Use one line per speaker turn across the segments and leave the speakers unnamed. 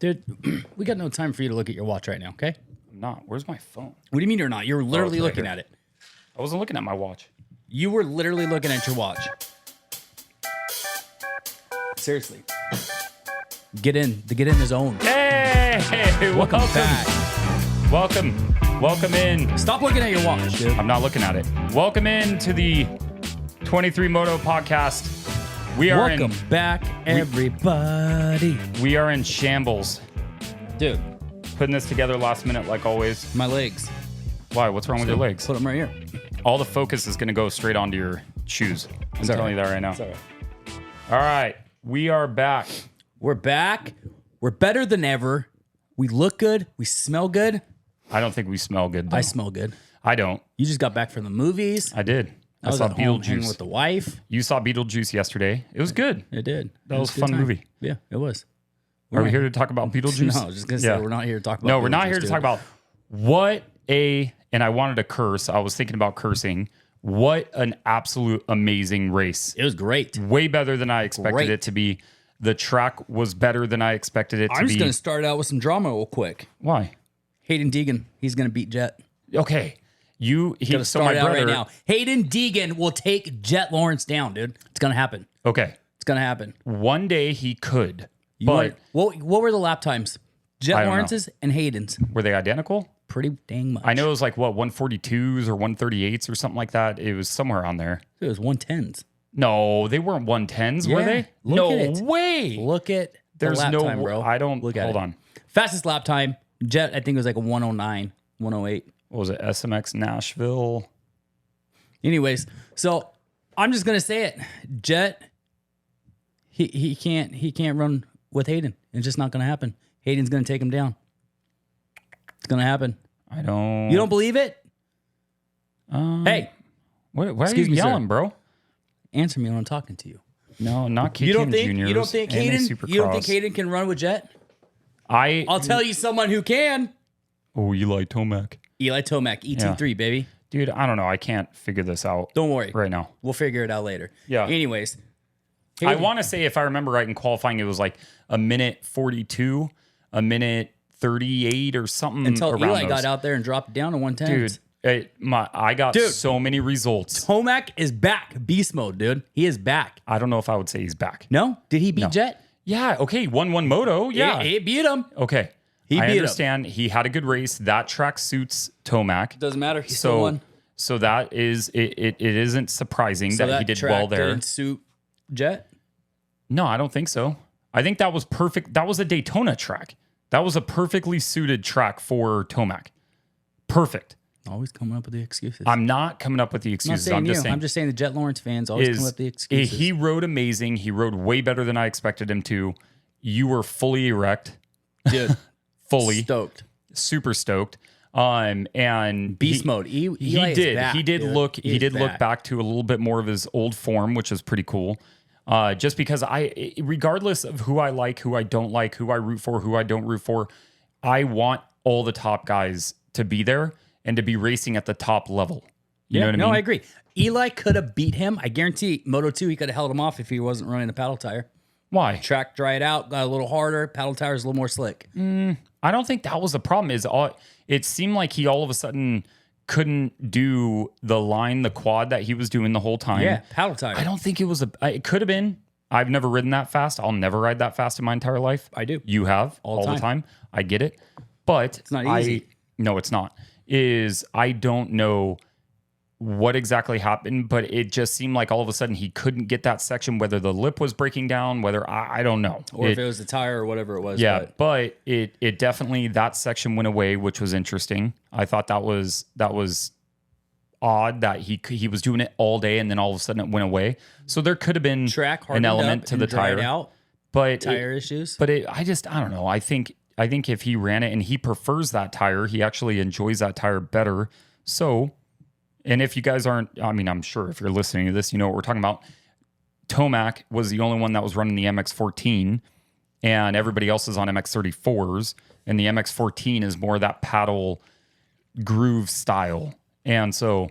Dude, we got no time for you to look at your watch right now, okay?
I'm not. Where's my phone?
What do you mean you're not? You're literally
right
looking
here.
at it.
I wasn't looking at my watch.
You were literally looking at your watch. Seriously. Get in the zone.
Hey, welcome
back.
Welcome in.
Stop looking at your watch, dude.
I'm not looking at it. Welcome in to the 23 Moto podcast.
Welcome back, everybody.
We are in shambles.
Dude,
Putting this together last minute like always.
my legs.
Why? What's wrong with your legs?
Put them right here.
All the focus is going to go straight onto your shoes. I'm telling you that right now.
It's all right.
All right. We are back.
We're back. We're better than ever. We look good. We smell good.
I don't think we smell good, though.
I smell good.
I don't.
You just got back from the movies.
I did.
I was
saw
at home hanging
Beetlejuice.
with the wife.
You saw Beetlejuice yesterday. It was good.
It did.
That was a
a good
fun
time.
movie.
Yeah, it was.
Are we here to talk about Beetlejuice?
No, I was just going to say, we're not here to talk about
No, we're not
Beetlejuice,
here to
dude.
talk about and I wanted to curse. I was thinking about cursing. What an absolute amazing race.
It was great.
Way better than I expected
Great.
it to be. The track was better than I expected it to
I'm
be.
just going to start out with some drama real quick.
Why?
Hayden Degan, he's going to beat Jet.
Okay.
Gonna
So
start
my
out
brother.
right now. Hayden Degan will take Jet Lawrence down, dude. It's going to happen.
Okay.
It's going to happen.
One day he could.
What
But
were the lap times?
I
Jet
don't know.
Lawrence's and Hayden's.
were they identical?
Pretty dang much.
I know it was like, 142s or 138s or something like that. It was somewhere on there.
It was 110s.
No, they weren't 110s, were
Yeah,
they?
look
No
at it.
way.
Look at
There's
the lap
no
time, bro.
I don't
Look at
hold
it.
on.
Fastest lap time, Jet, I think it was like a 109, 108.
What was it? SMX Nashville.
Anyways, so I'm just gonna say it. Jet, he can't run with Hayden. It's just not gonna happen. Hayden's gonna take him down. It's gonna happen.
I don't.
You don't believe it? Hey,
Why are
Excuse
you
me, sir.
yelling, bro?
answer me when I'm talking to you.
No, not KTM
You don't think
Juniors.
you don't think
and
Hayden
the
you don't think
Supercross.
Hayden can run with Jet?
I.
I'll tell you someone who can.
Oh, Eli Tomac.
Eli Tomac, ET3, baby.
Dude, I don't know. I can't figure this out
Don't worry.
right now.
We'll figure it out later.
Yeah.
Anyways.
I want to say, if I remember right in qualifying, it was like a minute 42, a minute 38 or something.
Until
around
Eli
those.
got out there and dropped it down to 110.
Dude, I got
Dude.
so many results.
Tomac is back. Beast mode, dude. He is back.
I don't know if I would say he's back.
No? Did he beat Jet?
Yeah, okay, won one moto. Yeah.
He beat him.
Okay.
He
I
beat him.
understand. He had a good race. That track suits Tomac.
Doesn't matter. He still won.
So that is it isn't surprising
So
that he did
track
well there.
didn't suit Jet?
No, I don't think so. I think that was perfect. That was a Daytona track. That was a perfectly suited track for Tomac. Perfect.
Always coming up with the excuses.
I'm not coming up with the
I'm not
excuses.
saying
I'm just
you.
saying.
I'm just saying the Jet Lawrence fans always come up with the excuses.
He rode amazing. He rode way better than I expected him to. You were fully erect.
Dude,
Fully.
stoked.
Super stoked. And
Beast mode. Eli
He
is
did.
back,
He did
dude.
look.
He
He
is
did look
back.
back to a little bit more of his old form, which is pretty cool. Just because regardless of who I like, who I don't like, who I root for, who I don't root for, I want all the top guys to be there and to be racing at the top level. You know what I mean?
No, I agree. Eli could have beat him. I guarantee Moto 2, he could have held him off if he wasn't running a paddle tire.
Why?
Track dried out, got a little harder. Paddle tire's a little more slick.
I don't think that was the problem. It seemed like he all of a sudden couldn't do the quad that he was doing the whole time.
Yeah, paddle tire.
I don't think it was it could have been. I've never ridden that fast. I'll never ride that fast in my entire life.
I do.
You have all the time. I get it. But it's
not easy.
No, it's not. I don't know what exactly happened, but it just seemed like all of a sudden he couldn't get that section, whether the lip was breaking down, whether I don't know.
Or if it was the tire or whatever it was.
Yeah, but it definitely, that section went away, which was interesting. I thought that was odd that he was doing it all day and then all of a sudden it went away. So there could have been
Track
an
hardened
element
up
to
and
the
dried
tire.
out.
But
Tire issues.
But I don't know. I think if he ran it and he prefers that tire, he actually enjoys that tire better. So, and if you guys aren't, I mean, I'm sure if you're listening to this, you know what we're talking about. Tomac was the only one that was running the MX-14 and everybody else is on MX-34s. And the MX-14 is more that paddle groove style. And so,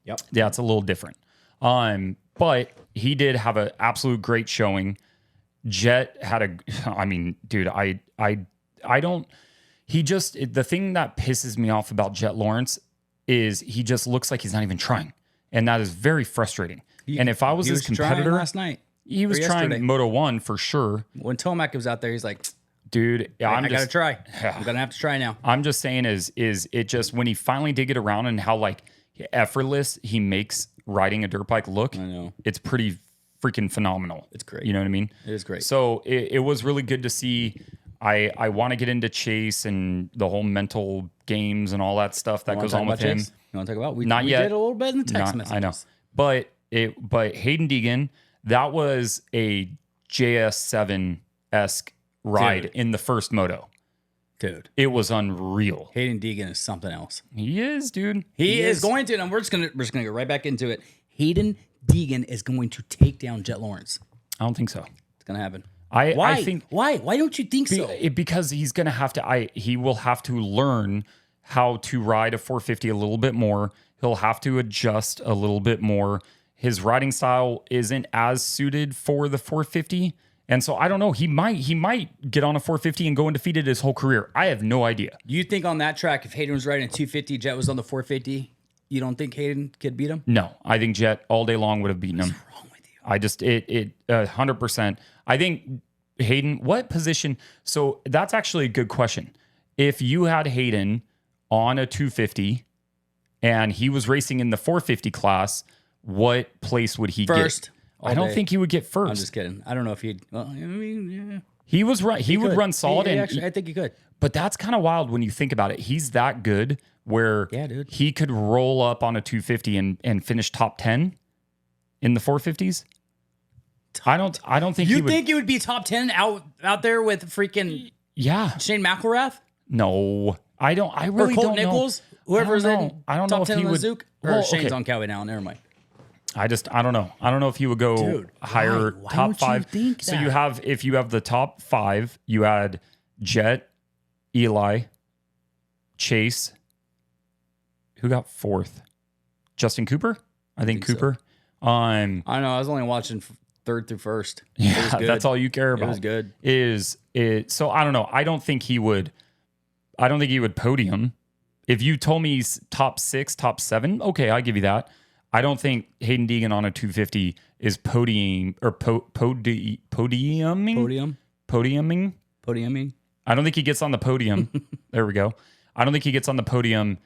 yeah, it's a little different. But he did have an absolute great showing. Jet had a, I mean, dude, I don't, the thing that pisses me off about Jet Lawrence is he just looks like he's not even trying. And that is very frustrating. And if I was his competitor
last night,
he was trying Moto 1 for sure.
When Tomac was out there, he's like,
dude,
I got to try. I'm going to have to try now.
I'm just saying is it just, when he finally did get around and how like effortless he makes riding a dirt bike look,
I know.
It's pretty freaking phenomenal.
It's great.
You know what I mean?
It is great.
So it was really good to see. I want to get into Chase and the whole mental games and all that stuff that goes on with him.
Chase? You want to talk about? We
Not
we
yet.
did a little bit in the text messages.
I know. But Hayden Degan, that was a JS7-esque ride in the first moto.
Dude.
It was unreal.
Hayden Degan is something else.
He is, dude.
He is going to, and we're just gonna go right back into it. Hayden Degan is going to take down Jet Lawrence.
I don't think so.
It's gonna happen.
Why?
I think why don't you think so?
Because he's gonna have to. He will have to learn how to ride a 450 a little bit more. He'll have to adjust a little bit more. His riding style isn't as suited for the 450. And so I don't know. He might get on a 450 and go undefeated his whole career. I have no idea.
You think on that track, if Hayden was riding a 250, Jet was on the 450, you don't think Hayden could beat him?
No, I think Jet all day long would have beaten him.
What's wrong with you?
I just 100%. I think Hayden, what position? So that's actually a good question. If you had Hayden on a 250 and he was racing in the 450 class, what place would he
First.
get? I don't think he would get first.
I'm just kidding. I don't know if he'd. Well, I mean, yeah.
He was right. He would run solid.
I think he could.
But that's kind of wild when you think about it. He's that good where
dude.
he could roll up on a 250 and finish top 10 in the 450s. I don't think
you think he would be top 10 out there with freaking Shane McElrath?
No, I don't. I really
or Colt
don't
Nichols,
know.
Whoever's in
I don't
top
know if
10
he would.
Zook, or Shane's on Cowboy now. Never mind.
I don't know. I don't know if he would go higher,
why
top
don't you
5.
think
So
that?
if you have the top 5, you had Jet, Eli, Chase. Who got 4th? Justin Cooper? I think Cooper.
So. I know. I was only watching 3rd through 1st.
Yeah, that's all you care about.
It was good.
Is it? So I don't know. I don't think he would podium. If you told me he's top 6, top 7, okay, I'll give you that. I don't think Hayden Degan on a 250 is podiuming.
Podiuming.
I don't think he gets on the podium. There we go. I don't think he gets on the podium.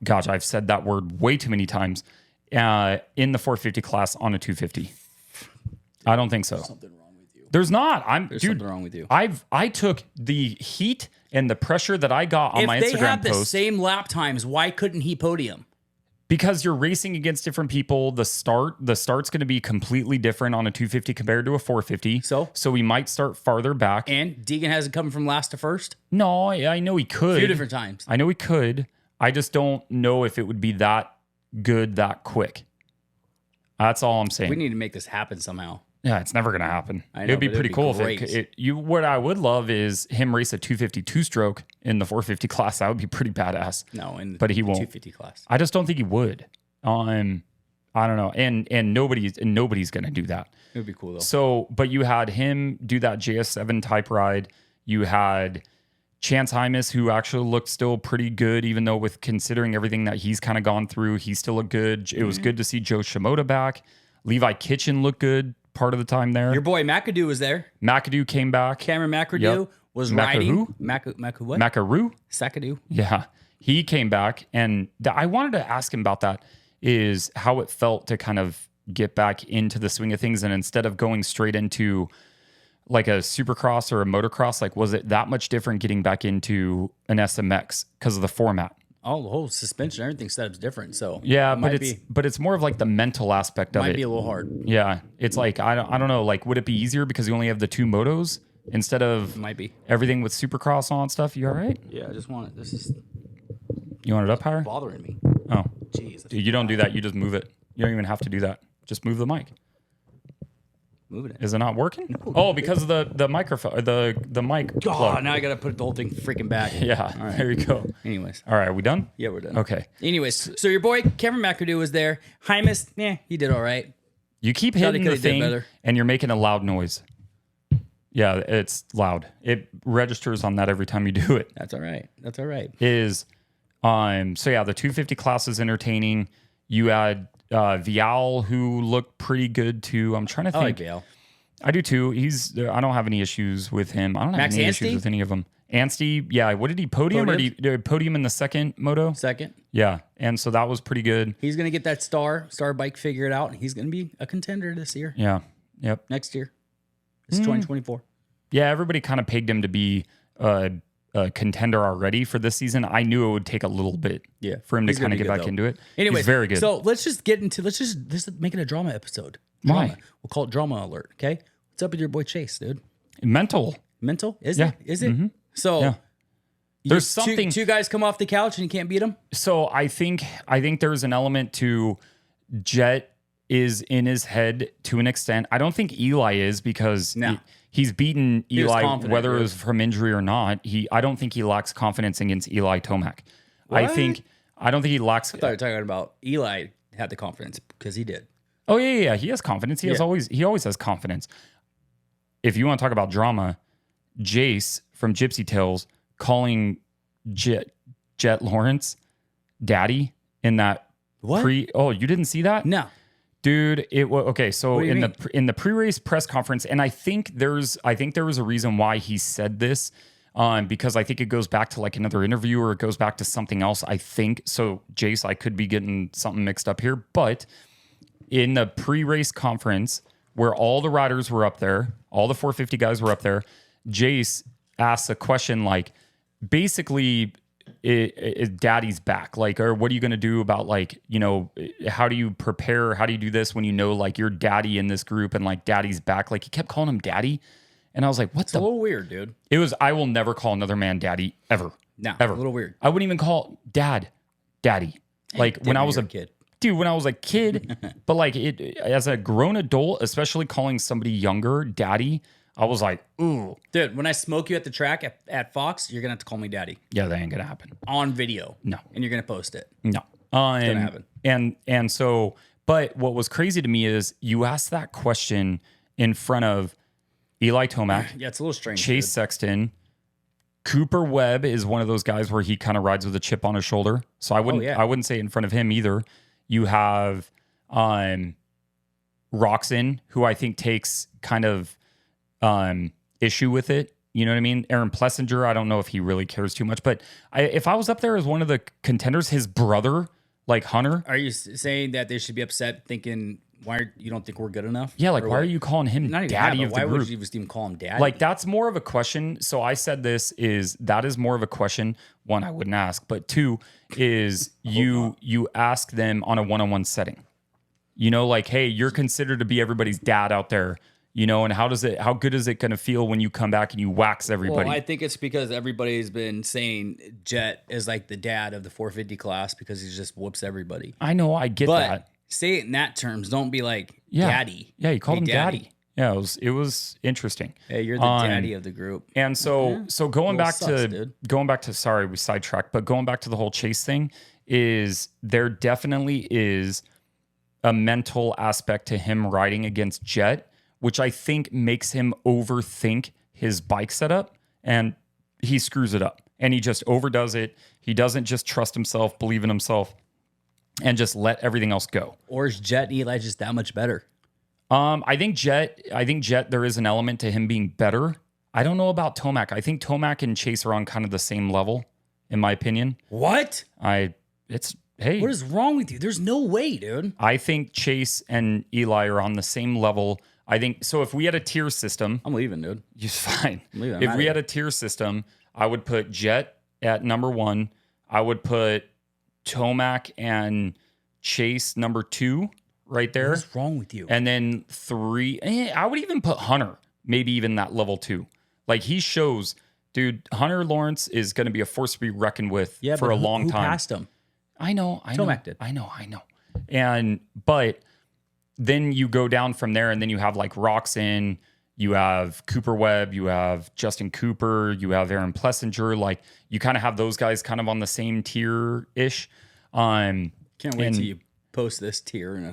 Gosh, I've said that word way too many times. In the 450 class on a 250. I don't think so.
There's something wrong with you.
There's not.
There's something wrong with you.
I took the heat and the pressure that I got on my Instagram post.
If they have the same lap times, why couldn't he podium?
Because you're racing against different people. The start's going to be completely different on a 250 compared to a 450. So we might start farther back.
And Deegan hasn't come from last to first?
No, I know he could.
A few different times.
I know he could. I just don't know if it would be that good that quick. That's all I'm saying.
We need to make this happen somehow.
Yeah, it's never going to happen.
I know,
it would be pretty cool
great.
if what I would love is him race a 252 stroke in the 450 class. That would be pretty badass.
No,
but he won't.
250 class.
I just don't think he would. I don't know. And nobody's going to do that.
It would be cool though.
So, but you had him do that JS7 type ride. You had Chance Hymas, who actually looked still pretty good, even though with considering everything that he's kind of gone through, he still looked good. It was good to see Joe Shimoda back. Levi Kitchen looked good part of the time there.
Your boy McAdoo was there.
McAdoo came back.
Cameron McAdoo was riding. Macaru what?
Macaru?
Sakadoo.
Yeah. He came back. And I wanted to ask him about that, is how it felt to kind of get back into the swing of things. And instead of going straight into like a supercross or a motocross, like was it that much different getting back into an SMX because of the format?
Oh, the whole suspension, everything setup's different. So
yeah, but it's more of like the mental aspect of it.
Might be a little hard.
Yeah, it's like I don't know. Like, would it be easier because you only have the 2 motos instead of
might be
everything with supercross on stuff? You all right?
Yeah, I just want it. This is
you want it up higher?
Bothering me.
Oh,
jeez,
dude, you don't do that. You just move it. You don't even have to do that. Just move the mic.
Moving it.
Is it not working? No, because of the microphone, the mic.
Oh,
plug.
now I gotta put the whole thing freaking back.
Yeah,
all right.
There you go.
Anyways,
all right, are we done?
Yeah, we're done.
Okay.
Anyways, so your boy Cameron McAdoo was there. Hymas, he did all right.
You keep hitting the thing, and you're making a loud noise. Yeah, it's loud. It registers on that every time you do it.
That's all right. That's all right.
So yeah, the 250 class is entertaining. You had Vial, who looked pretty good too. I'm trying to
I like
think.
Bale.
I do too. I don't have any issues with him. I don't have
Max
any
Anstey?
issues with any of them. Anstey, yeah. What did he podium? Or did he podium in the second moto?
Second.
Yeah, and so that was pretty good.
He's going to get that star bike figured out. He's going to be a contender this year.
Yeah, yep.
Next year. It's 2024.
Yeah, everybody kind of pegged him to be a contender already for this season. I knew it would take a little bit for him to kind of get back into it.
Anyway,
he's very good.
So let's just make it a drama episode.
Why?
Drama. We'll call it Drama Alert, okay? What's up with your boy Chase, dude?
Mental.
Is it? Is it? Mm-hmm. So
yeah. There's something.
Two guys come off the couch and you can't beat them?
So I think there's an element to Jet is in his head to an extent. I don't think Eli is because he's beaten Eli, whether it was from injury or not. I don't think he lacks confidence against Eli Tomac.
What?
I don't think he lacks.
I thought you were talking about Eli had the confidence because he did.
Oh yeah. He has confidence. He always has confidence. If you want to talk about drama, Jace from Gypsy Tales calling Jet Lawrence daddy in that you didn't see that?
No.
Dude, it was okay. So in the pre-race press conference, and I think there was a reason why he said this, because I think it goes back to like another interview or it goes back to something else. I think so. Jace, I could be getting something mixed up here, but in the pre-race conference where all the riders were up there, all the 450 guys were up there, Jace asked a question like, basically, is daddy's back? Like, or what are you going to do about like, how do you prepare? How do you do this when you know like your daddy in this group and like daddy's back? Like he kept calling him daddy. And I was like,
It's a little weird, dude.
I will never call another man daddy ever.
No,
ever.
A little weird.
I wouldn't even call daddy. Like when I was a kid. Dude, when I was a kid, but like as a grown adult, especially calling somebody younger daddy, I was like, ooh. Dude,
when I smoke you at the track at Fox, you're going to have to call me daddy.
Yeah, that ain't going to happen.
On video.
No.
And you're going to post it.
No.
It's going to happen.
And so, but what was crazy to me is you asked that question in front of Eli Tomac.
Yeah, it's a little strange.
Chase Sexton. Cooper Webb is one of those guys where he kind of rides with a chip on his shoulder. So I wouldn't say it in front of him either. You have Roxon, who I think takes kind of issue with it. You know what I mean? Aaron Plessinger, I don't know if he really cares too much, but if I was up there as one of the contenders, his brother, like Hunter.
Are you saying that they should be upset thinking, why you don't think we're good enough?
Yeah, like why are you calling him daddy of the group?
Why would you even call him daddy?
Like that's more of a question. So I said that is more of a question. One, I wouldn't ask, but two is you ask them on a one-on-one setting. Like, hey, you're considered to be everybody's dad out there. And how good is it going to feel when you come back and you wax everybody?
Well, I think it's because everybody's been saying Jet is like the dad of the 450 class because he just whoops everybody.
I know, I get that.
Say it in that terms. Don't be like daddy.
Yeah, you called him daddy. Yeah, it was interesting.
Hey, you're the daddy of the group.
And so going back to sorry, we sidetracked, but going back to the whole Chase thing is there definitely is a mental aspect to him riding against Jet, which I think makes him overthink his bike setup, and he screws it up. And he just overdoes it. He doesn't just trust himself, believe in himself, and just let everything else go.
Or is Jet and Eli just that much better?
I think Jet, there is an element to him being better. I don't know about Tomac. I think Tomac and Chase are on kind of the same level, in my opinion.
What?
Hey.
What is wrong with you? There's no way, dude.
I think Chase and Eli are on the same level. I think so. If we had a tier system,
I'm leaving, dude.
You're fine. If we had a tier system, I would put Jet at number 1. I would put Tomac and Chase number 2 right there.
What's wrong with you?
And then 3. I would even put Hunter, maybe even that level 2. Like he shows, dude. Hunter Lawrence is going to be a force to be reckoned with for a long time.
Who passed him?
I know.
Tomac did.
I know. But then you go down from there, and then you have like Roxon, you have Cooper Webb, you have Justin Cooper, you have Aaron Plessinger. Like you kind of have those guys kind of on the same tier ish.
Can't wait till you post this tier in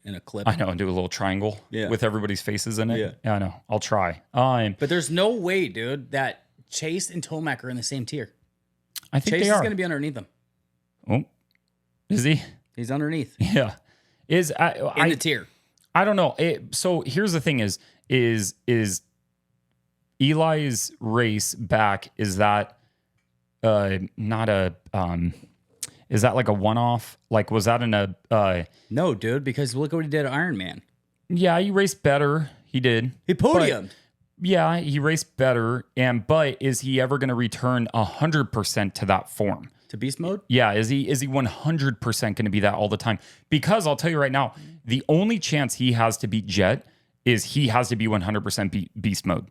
in a clip.
I know, and do a little triangle with everybody's faces in it. Yeah, I know. I'll try.
But there's no way, dude, that Chase and Tomac are in the same tier.
I think
Chase
they are.
is going to be underneath them.
Oh, is he?
He's underneath.
Yeah. In
the tier.
I don't know. So here's the thing: is Eli's race back? Is that not a is that like a one-off? Like, was that in a
No, dude, because look what he did at Iron Man.
Yeah, he raced better. He did.
He podiumed.
Yeah, he raced better. But is he ever going to return 100% to that form?
To beast mode?
Yeah, is he 100% going to be that all the time? Because I'll tell you right now, the only chance he has to beat Jet is he has to be 100% beast mode.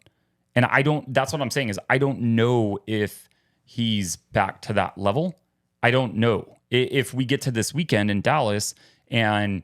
And that's what I'm saying is I don't know if he's back to that level. I don't know. If we get to this weekend in Dallas and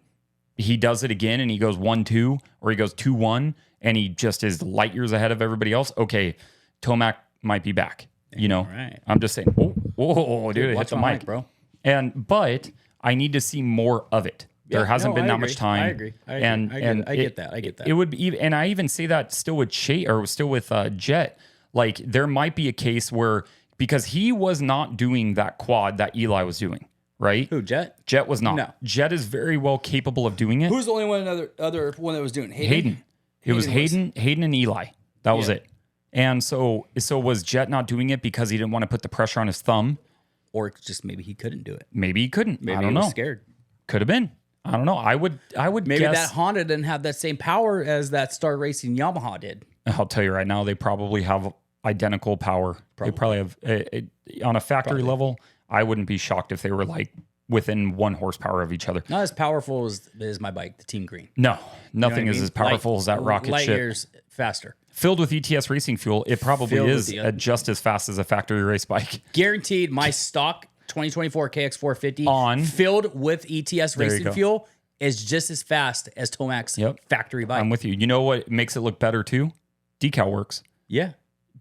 he does it again and he goes 1-2 or he goes 2-1 and he just is light years ahead of everybody else, okay, Tomac might be back. You know,
right.
I'm just saying, oh, dude, it hit the mic,
bro.
But I need to see more of it. There hasn't been that much time.
I agree. I get that.
It would be, and I even say that still with Jet. Like there might be a case where because he was not doing that quad that Eli was doing, right?
Who, Jet?
Jet was not.
No.
Jet is very well capable of doing it.
Who's the only other one that was doing it?
Hayden. It was Hayden and Eli. That was it. And so was Jet not doing it because he didn't want to put the pressure on his thumb?
Or just maybe he couldn't do it.
Maybe he couldn't.
Maybe
I don't
he was
know.
Scared.
Could have been. I don't know. I would
maybe
guess.
that Honda didn't have that same power as that Star Racing Yamaha did.
I'll tell you right now, they probably have identical power. They probably have on a factory level. I wouldn't be shocked if they were like within 1 horsepower of each other.
Not as powerful as my bike, the Team Green.
No, nothing is as powerful as that rocket
light
ship.
Years faster.
Filled with ETS racing fuel, it probably is just as fast as a factory race bike.
Guaranteed, my stock 2024 KX450 filled with ETS racing fuel is just as fast as Tomac's factory bike.
I'm with you. You know what makes it look better too? Decal works.
Yeah.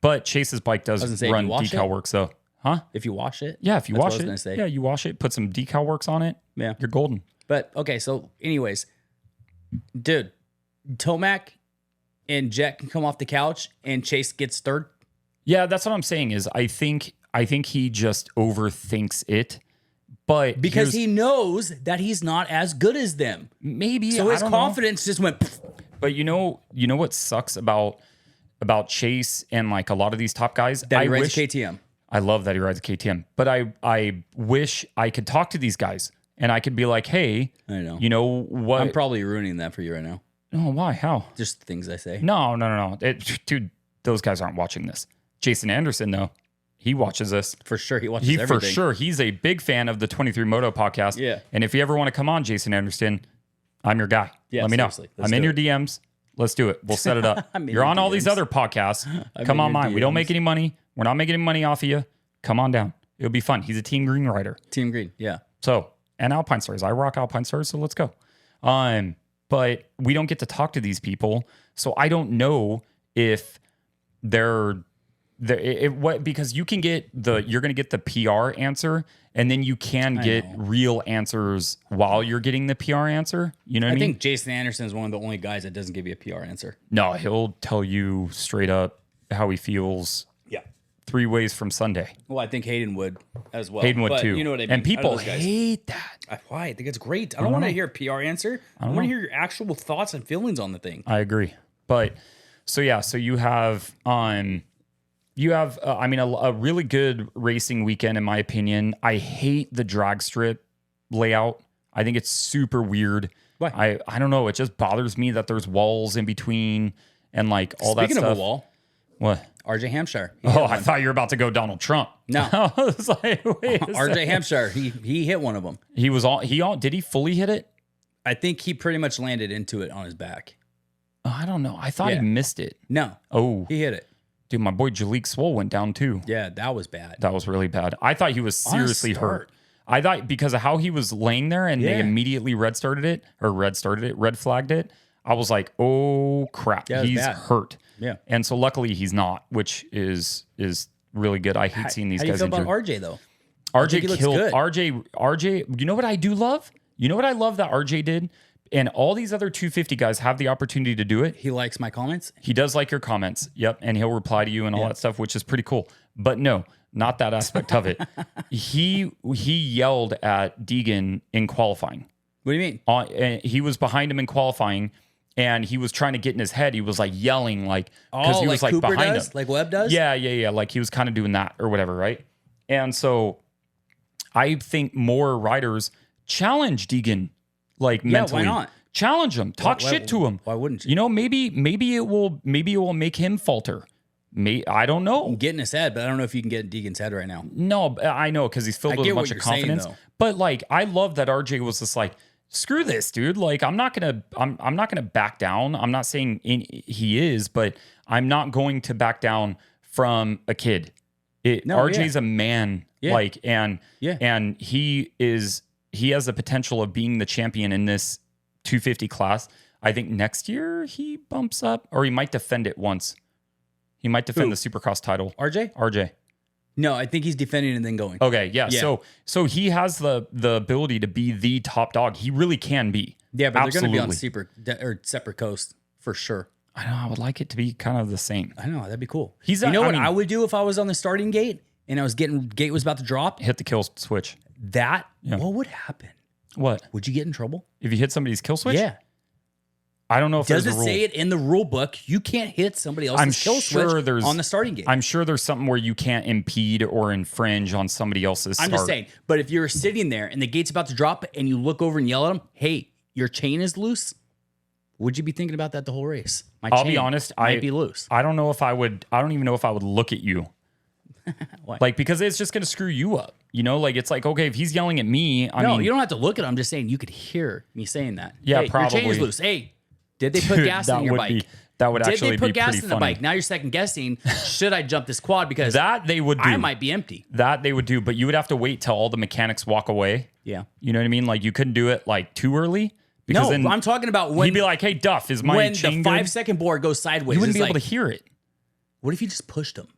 But Chase's bike does run decal works though. Huh?
If you wash it?
Yeah, if you wash it. Yeah, you wash it, put some decal works on it.
Yeah.
You're golden.
But okay, so anyways, dude, Tomac and Jet can come off the couch and Chase gets third.
Yeah, that's what I'm saying is I think he just overthinks it. But
because he knows that he's not as good as them.
Maybe.
So his confidence just went. Pfft.
But you know what sucks about Chase and like a lot of these top guys?
That he rides KTM.
I love that he rides a KTM. But I wish I could talk to these guys and I could be like, hey,
I know.
You know what?
I'm probably ruining that for you right now.
Oh, why? How?
Just the things I say.
No. Dude, those guys aren't watching this. Jason Anderson, though. He watches this.
For sure. He watches everything.
For sure. He's a big fan of the 23 Moto podcast.
Yeah.
And if you ever want to come on, Jason Anderson, I'm your guy.
Yeah,
let me know. I'm in your DMs. Let's do it. We'll set it up. You're on all these other podcasts. Come on mine. We don't make any money. We're not making any money off of you. Come on down. It'll be fun. He's a Team Green rider.
Team Green. Yeah.
So, and Alpine Stars. I rock Alpine Stars. So let's go. But we don't get to talk to these people. So I don't know if because you can get you're going to get the PR answer and then you can get real answers while you're getting the PR answer. You know what I mean?
I think Jason Anderson is one of the only guys that doesn't give you a PR answer.
No, he'll tell you straight up how he feels.
Yeah.
3 ways from Sunday.
Well, I think Hayden would as well.
Hayden would too.
You know what I mean?
And people hate that.
Why? I think it's great. I don't want to hear a PR answer. I want to hear your actual thoughts and feelings on the thing.
I agree. But so you have a really good racing weekend, in my opinion. I hate the drag strip layout. I think it's super weird.
Why?
I don't know. It just bothers me that there's walls in between and like all that stuff.
Speaking of a wall.
What?
RJ Hampshire.
I thought you were about to go Donald Trump.
No.
I was like, wait
RJ Hampshire. He hit one of them.
Did he fully hit it?
I think he pretty much landed into it on his back.
Oh, I don't know. I thought he missed it.
No.
Oh.
He hit it.
Dude, my boy Jalik Swole went down too.
Yeah, that was bad.
That was really bad. I thought he was seriously hurt. I thought because of how he was laying there and they immediately red flagged it. I was like, oh crap, he's hurt.
Yeah.
And so luckily he's not, which is really good. I hate seeing these guys
injured. How do you feel about RJ though?
RJ killed RJ. You know what I do love? You know what I love that RJ did? And all these other 250 guys have the opportunity to do it.
He likes my comments.
He does like your comments. Yep. And he'll reply to you and all that stuff, which is pretty cool. But no, not that aspect of it. He yelled at Deegan in qualifying.
What do you mean?
He was behind him in qualifying, and he was trying to get in his head. He was like yelling, like, because he was like
Cooper
behind
does?
him.
Like Webb does?
Yeah. Like he was kind of doing that or whatever, right? And so I think more riders challenge Deegan, like mentally.
Why not?
Challenge him. Talk shit to him.
Why wouldn't you?
You know, maybe it will make him falter. I don't know.
Get in his head, but I don't know if you can get in Deegan's head right now.
No, I know because he's filled with a bunch of confidence. But like, I love that RJ was just like, screw this, dude. Like, I'm not gonna back down. I'm not saying he is, but I'm not going to back down from a kid. RJ's a man, like, and he has the potential of being the champion in this 250 class. I think next year he bumps up, or he might defend it once. He might defend the Supercross title. RJ.
No, I think he's defending and then going.
Okay, yeah. So he has the ability to be the top dog. He really can be.
Yeah, but they're going to be on separate coast for sure.
I know. I would like it to be kind of the same.
I know. That'd be cool. I would do if I was on the starting gate and gate was about to drop?
Hit the kill switch.
What would happen?
What?
Would you get in trouble?
If you hit somebody's kill switch?
Yeah.
I don't know if
does
there's a rule.
Say it in the rule book? You can't hit somebody else's kill switch on the starting gate.
I'm sure there's something where you can't impede or infringe on somebody else's start.
I'm just saying. But if you're sitting there and the gate's about to drop and you look over and yell at them, "Hey, your chain is loose," would you be thinking about that the whole race?
I'll be honest.
Might be loose.
I don't know if I would. I don't even know if I would look at you.
Why?
Like, because it's just going to screw you up. You know, like, it's like, okay, if he's yelling at me, I mean,
you don't have to look at him. I'm just saying you could hear me saying that.
Yeah,
hey,
probably.
Your chain is loose. Hey, did they put gas in your bike?
That would actually be pretty funny.
Did they put gas in the bike? Now you're second guessing. Should I jump this quad? Because
that they would do.
I might be empty.
That they would do, but you would have to wait till all the mechanics walk away.
Yeah.
You know what I mean? Like, you couldn't do it like too early. Because then
I'm talking about when
he'd be like, "Hey, Duff, is my chain
the
good?"
5-second board goes sideways.
You wouldn't be able to hear it.
What if you just pushed them?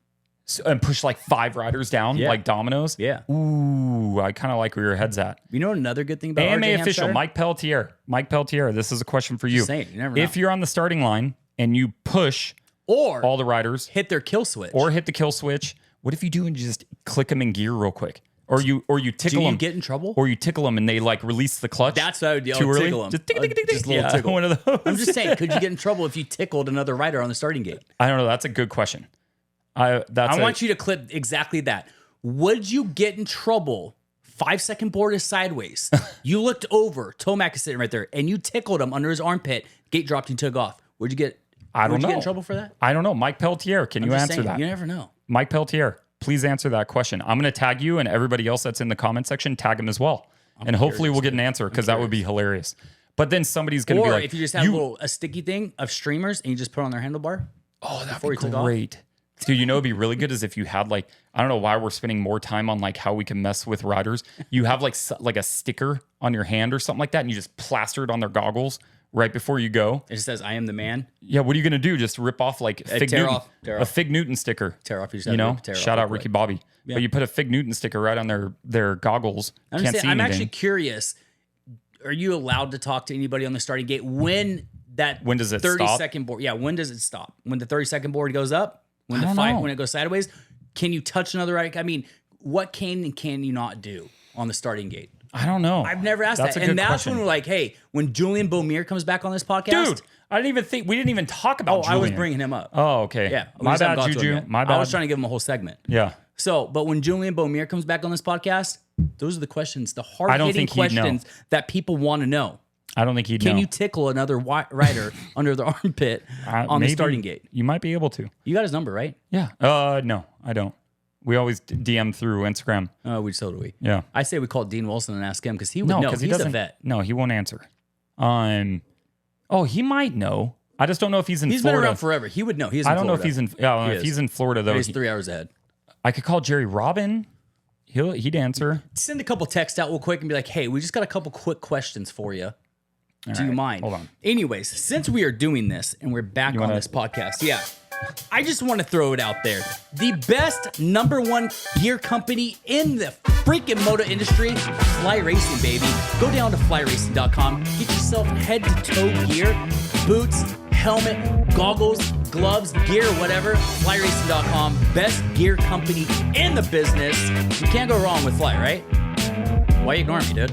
And push like 5 riders down, like dominoes?
Yeah.
Ooh, I kind of like where your head's at.
You know another good thing about
AMA
RJ
official, Mike Pelletier, this is a question for you.
Just saying, you never know.
If you're on the starting line and you push
or
all the riders,
hit their kill switch.
Or hit the kill switch, what if you do and just click them in gear real quick? Or you tickle them.
Do you get in trouble?
Or you tickle them and they like release the clutch.
That's what I would do.
Too early?
Tickle them.
Just tick, tick, tick, tick.
Just a little tickle.
One of those.
I'm just saying, could you get in trouble if you tickled another rider on the starting gate?
I don't know. That's a good question. I
want you to clip exactly that. Would you get in trouble? 5-second board is sideways. You looked over. Tomac is sitting right there, and you tickled him under his armpit. Gate dropped and took off. Would you get?
I don't know.
Would you get in trouble for that?
I don't know. Mike Pelletier, can you answer that?
You never know.
Mike Pelletier, please answer that question. I'm going to tag you, and everybody else that's in the comment section, tag him as well. And hopefully we'll get an answer, because that would be hilarious. But then somebody's going to be like,
or if you just have a sticky thing of streamers and you just put on their handlebar.
Oh, that'd be great. Dude, you know, it'd be really good is if you had like, I don't know why we're spending more time on like how we can mess with riders. You have like a sticker on your hand or something like that, and you just plaster it on their goggles right before you go.
It just says, "I am the man."
Yeah, what are you going to do? Just rip off like a Fig Newton sticker.
Tear off.
You know, shout out Ricky Bobby. Yeah. But you put a Fig Newton sticker right on their goggles. I'm
actually curious. Are you allowed to talk to anybody on the starting gate when
does it
30-second board? Yeah, when does it stop? When the 30-second board goes up? When it goes sideways? Can you touch another rider? I mean, what can and can you not do on the starting gate?
I don't know.
I've never asked that. And that's when we're like, hey, when Julian Beir comes back on this podcast.
Dude, we didn't even talk about Julian.
I was bringing him up.
Oh, okay.
Yeah.
My bad, Juju. My bad.
I was trying to give him a whole segment.
Yeah.
So, but when Julian Beir comes back on this podcast, those are the questions, the hard-hitting questions that people want to know.
I don't think he'd know.
Can you tickle another rider under the armpit on the starting gate?
You might be able to.
You got his number, right?
Yeah. No, I don't. We always DM through Instagram.
So do we.
Yeah.
I say we call Dean Wilson and ask him because he would know. He's a vet.
No, he won't answer. He might know. I just don't know if he's in Florida.
He's been around forever. He would know. He's in Florida.
I don't know if he's in. If he's in Florida though,
he's 3 hours ahead.
I could call Jerry Robin. He'd answer.
Send a couple texts out real quick and be like, "Hey, we just got a couple quick questions for you. Do you mind?"
Hold on.
Anyways, since we are doing this and we're back on this podcast, I just want to throw it out there. The best #1 gear company in the freaking moto industry, Fly Racing, baby. Go down to flyracing.com. Get yourself head-to-toe gear, boots, helmet, goggles, gloves, gear, whatever. Flyracing.com. Best gear company in the business. You can't go wrong with Fly, right? Why are you ignoring me, dude?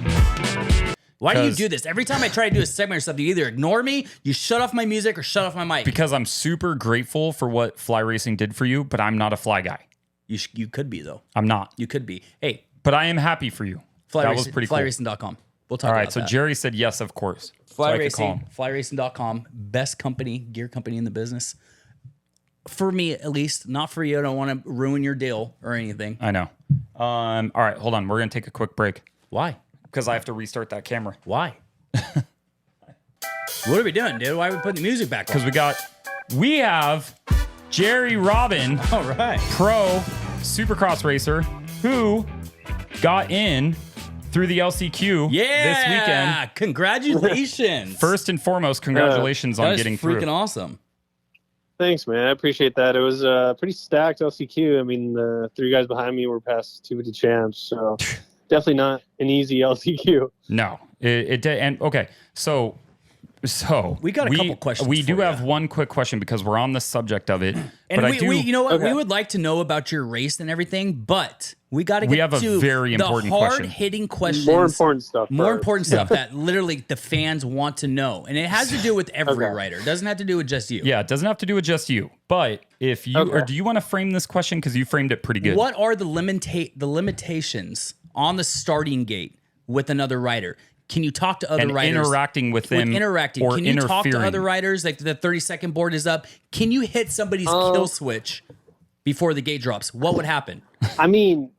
Why do you do this? Every time I try to do a segment or something, you either ignore me, you shut off my music, or shut off my mic.
Because I'm super grateful for what Fly Racing did for you, but I'm not a Fly guy.
You could be, though.
I'm not.
You could be. Hey.
But I am happy for you. That was pretty cool.
Flyracing.com. We'll talk
about that. All right,
that.
so Jerry said yes, of course.
Fly Racing, flyracing.com, best company, gear company in the business. For me, at least. Not for you. I don't want to ruin your deal or anything.
I know. All right, hold on. We're going to take a quick break.
Why?
Because I have to restart that camera.
Why? What are we doing, dude? Why are we putting the music back on?
Because we have Jerry Robin,
all right,
pro supercross racer, who got in through the LCQ this weekend.
Congratulations.
First and foremost, congratulations on getting through.
Freaking awesome.
Thanks, man. I appreciate that. It was a pretty stacked LCQ. I mean, the 3 guys behind me were past 250 champs, so definitely not an easy LCQ.
No, it did. And okay, so
we got a couple questions.
We do have one quick question because we're on the subject of it.
And
but
we you know what? Okay. We would like to know about your race and everything, but we got to get to
very important
the hard-hitting questions.
More important stuff.
More important stuff that literally the fans want to know. And it has to do with every writer. It doesn't have to do with just you.
Yeah, it doesn't have to do with just you. But if you, or do you want to frame this question? Because you framed it pretty good.
What are the limitations on the starting gate with another rider? Can you talk to other riders?
Interacting with them. Or
can you talk to other riders? Like the 30-second board is up. Can you hit somebody's kill switch before the gate drops? What would happen?
I mean,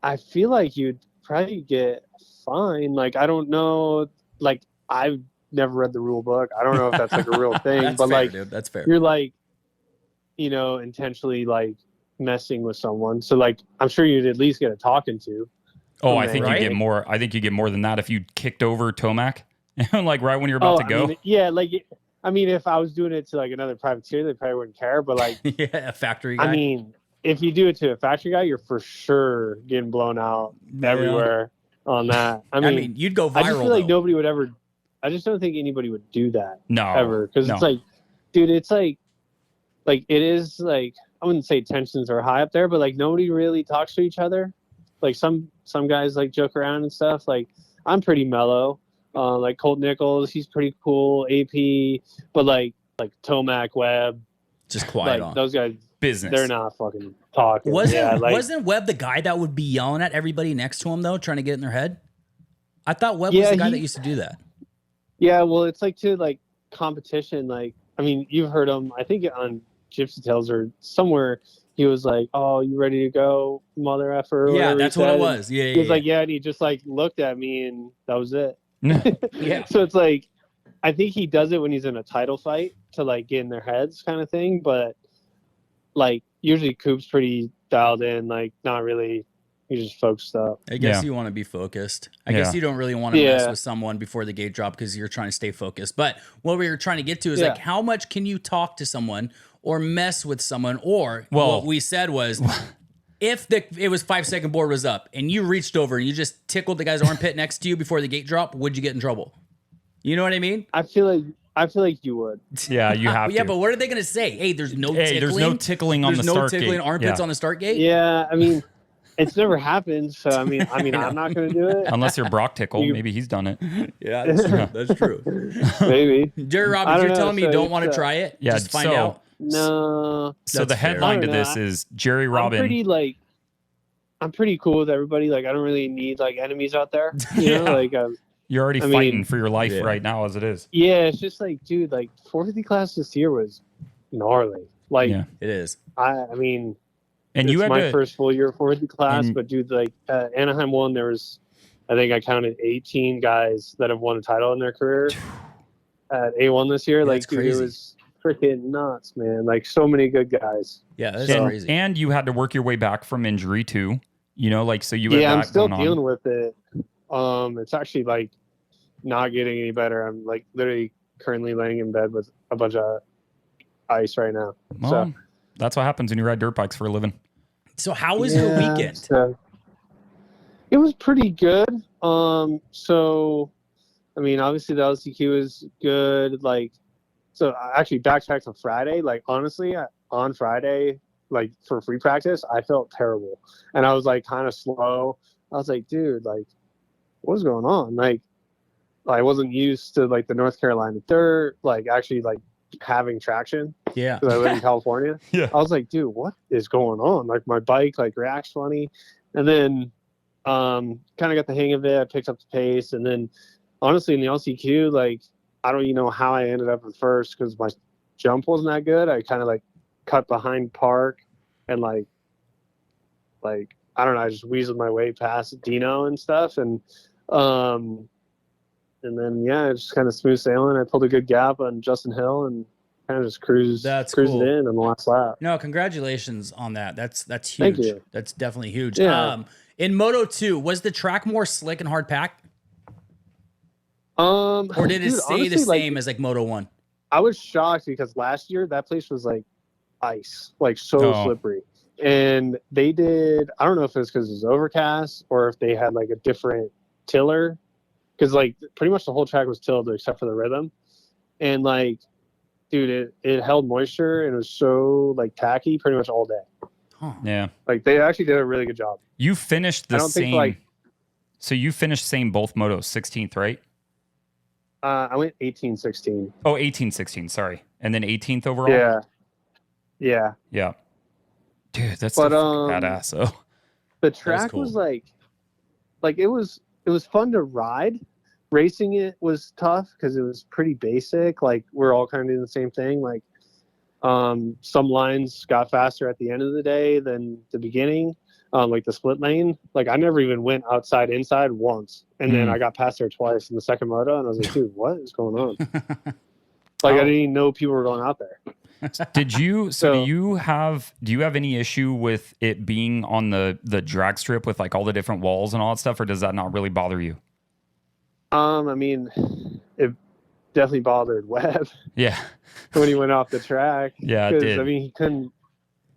I feel like you'd probably get fined. Like, I don't know. Like, I've never read the rule book. I don't know if that's like a real thing.
That's
but
fair,
like,
dude. That's fair.
You're like, intentionally like messing with someone. So like, I'm sure you'd at least get a talking to.
Oh, I think you get more. I think you get more than that if you kicked over Tomac, like right when you're about to go.
If I was doing it to like another privateer, they probably wouldn't care. But like,
a factory guy.
I mean, if you do it to a factory guy, you're for sure getting blown out everywhere on that. I mean,
you'd go viral.
I just feel like nobody would ever. I just don't think anybody would do that. Ever, because it's like, dude, it's like it is like, I wouldn't say tensions are high up there, but like nobody really talks to each other. Like some guys like joke around and stuff. Like I'm pretty mellow. Like Colt Nichols, he's pretty cool. AP, but like Tomac, Webb,
just quiet on
those guys.
Business.
They're not fucking talking.
Wasn't Webb the guy that would be yelling at everybody next to him though, trying to get in their head? I thought Webb was the guy that used to do that.
Yeah, well, it's like to like competition. Like, I mean, you've heard him. I think on Gypsy Tales or somewhere. He was like, "Oh, you ready to go, mother effer?"
Yeah, that's what it was. Yeah,
he was like, "Yeah," and he just like looked at me, and that was it.
Yeah.
So it's like, I think he does it when he's in a title fight to like get in their heads, kind of thing. But like usually, Coop's pretty dialed in. Like, not really. He's just focused up.
I guess you want to be focused. I guess you don't really want to mess with someone before the gate drop because you're trying to stay focused. But what we were trying to get to is like, how much can you talk to someone or mess with someone? Or what we said was, if it was 5-second board was up and you reached over and you just tickled the guy's armpit next to you before the gate drop, would you get in trouble? You know what I mean?
I feel like you would.
Yeah, you have to.
Yeah, but what are they going to say? Hey, there's no tickling.
There's no tickling on the start gate.
There's no tickling armpits on the start gate?
Yeah, I mean, it's never happened. So, I mean, I'm not going to do it.
Unless you're Brock Tickle. Maybe he's done it.
Yeah, that's true. That's true.
Maybe.
Jerry Robbins, you're telling me you don't want to try it?
Yeah,
just find out?
No.
So the headline to this is Jerry Robin.
I'm pretty cool with everybody. Like, I don't really need like enemies out there. You know, like
you're already fighting for your life right now as it is.
Yeah, it's just like, dude, like 450 class this year was gnarly. Like,
it is.
I mean,
and
it's my first full year of 450 class, but dude, like Anaheim 1, there was, I think I counted 18 guys that have won a title in their career at A1 this year. Like, dude, it was freaking nuts, man. Like, so many good guys.
Yeah, that's crazy.
And you had to work your way back from injury too. You know, like, so you had
I'm still dealing with it. It's actually like not getting any better. I'm like literally currently laying in bed with a bunch of ice right now.
Well, so that's what happens when you ride dirt bikes for a living.
So how was your weekend?
So it was pretty good. So I mean, obviously the LCQ is good. Like, so I actually backtracked on Friday. Like, honestly, on Friday, like for free practice, I felt terrible, and I was like kind of slow. I was like, dude, like, what's going on? Like, I wasn't used to like the North Carolina dirt, like actually like having traction.
Yeah,
because I live in California.
Yeah,
I was like, dude, what is going on? Like my bike like reacts funny, and then kind of got the hang of it. I picked up the pace, and then honestly in the LCQ, like I don't even know how I ended up in first because my jump wasn't that good. I kind of like cut behind Park and like I don't know, I just weaseled my way past Dino and stuff, and then yeah, just kind of smooth sailing. I pulled a good gap on Justin Hill and kind of just cruised
cool.
in on the last lap.
No, congratulations on that. That's huge.
Thank you.
That's definitely huge.
Yeah.
In Moto 2, was the track more slick and hard packed? Or did it stay the same as like Moto 1?
I was shocked because last year that place was like ice, like so slippery. And they did, I don't know if it's because it was overcast or if they had like a different tiller. Because like pretty much the whole track was tilled except for the rhythm. And like, dude, it held moisture and it was so like tacky pretty much all day.
Huh.
Yeah.
Like they actually did a really good job.
You finished the same. So you finished same both motos, 16th, right?
I went 18-16.
Oh, 18-16, sorry. And then 18th overall?
Yeah.
Dude, that's so badass, though.
The track was like it was fun to ride. Racing it was tough because it was pretty basic. Like we're all kind of doing the same thing. Like some lines got faster at the end of the day than the beginning. Like the split lane, like I never even went outside inside once, and then I got past there twice in the second moto, and I was like, dude, what is going on? Like I didn't even know people were going out there.
Did you? So do you have any issue with it being on the drag strip with like all the different walls and all that stuff, or does that not really bother you?
I mean, it definitely bothered Webb.
Yeah.
When he went off the track.
Yeah, it did.
I mean, he couldn't.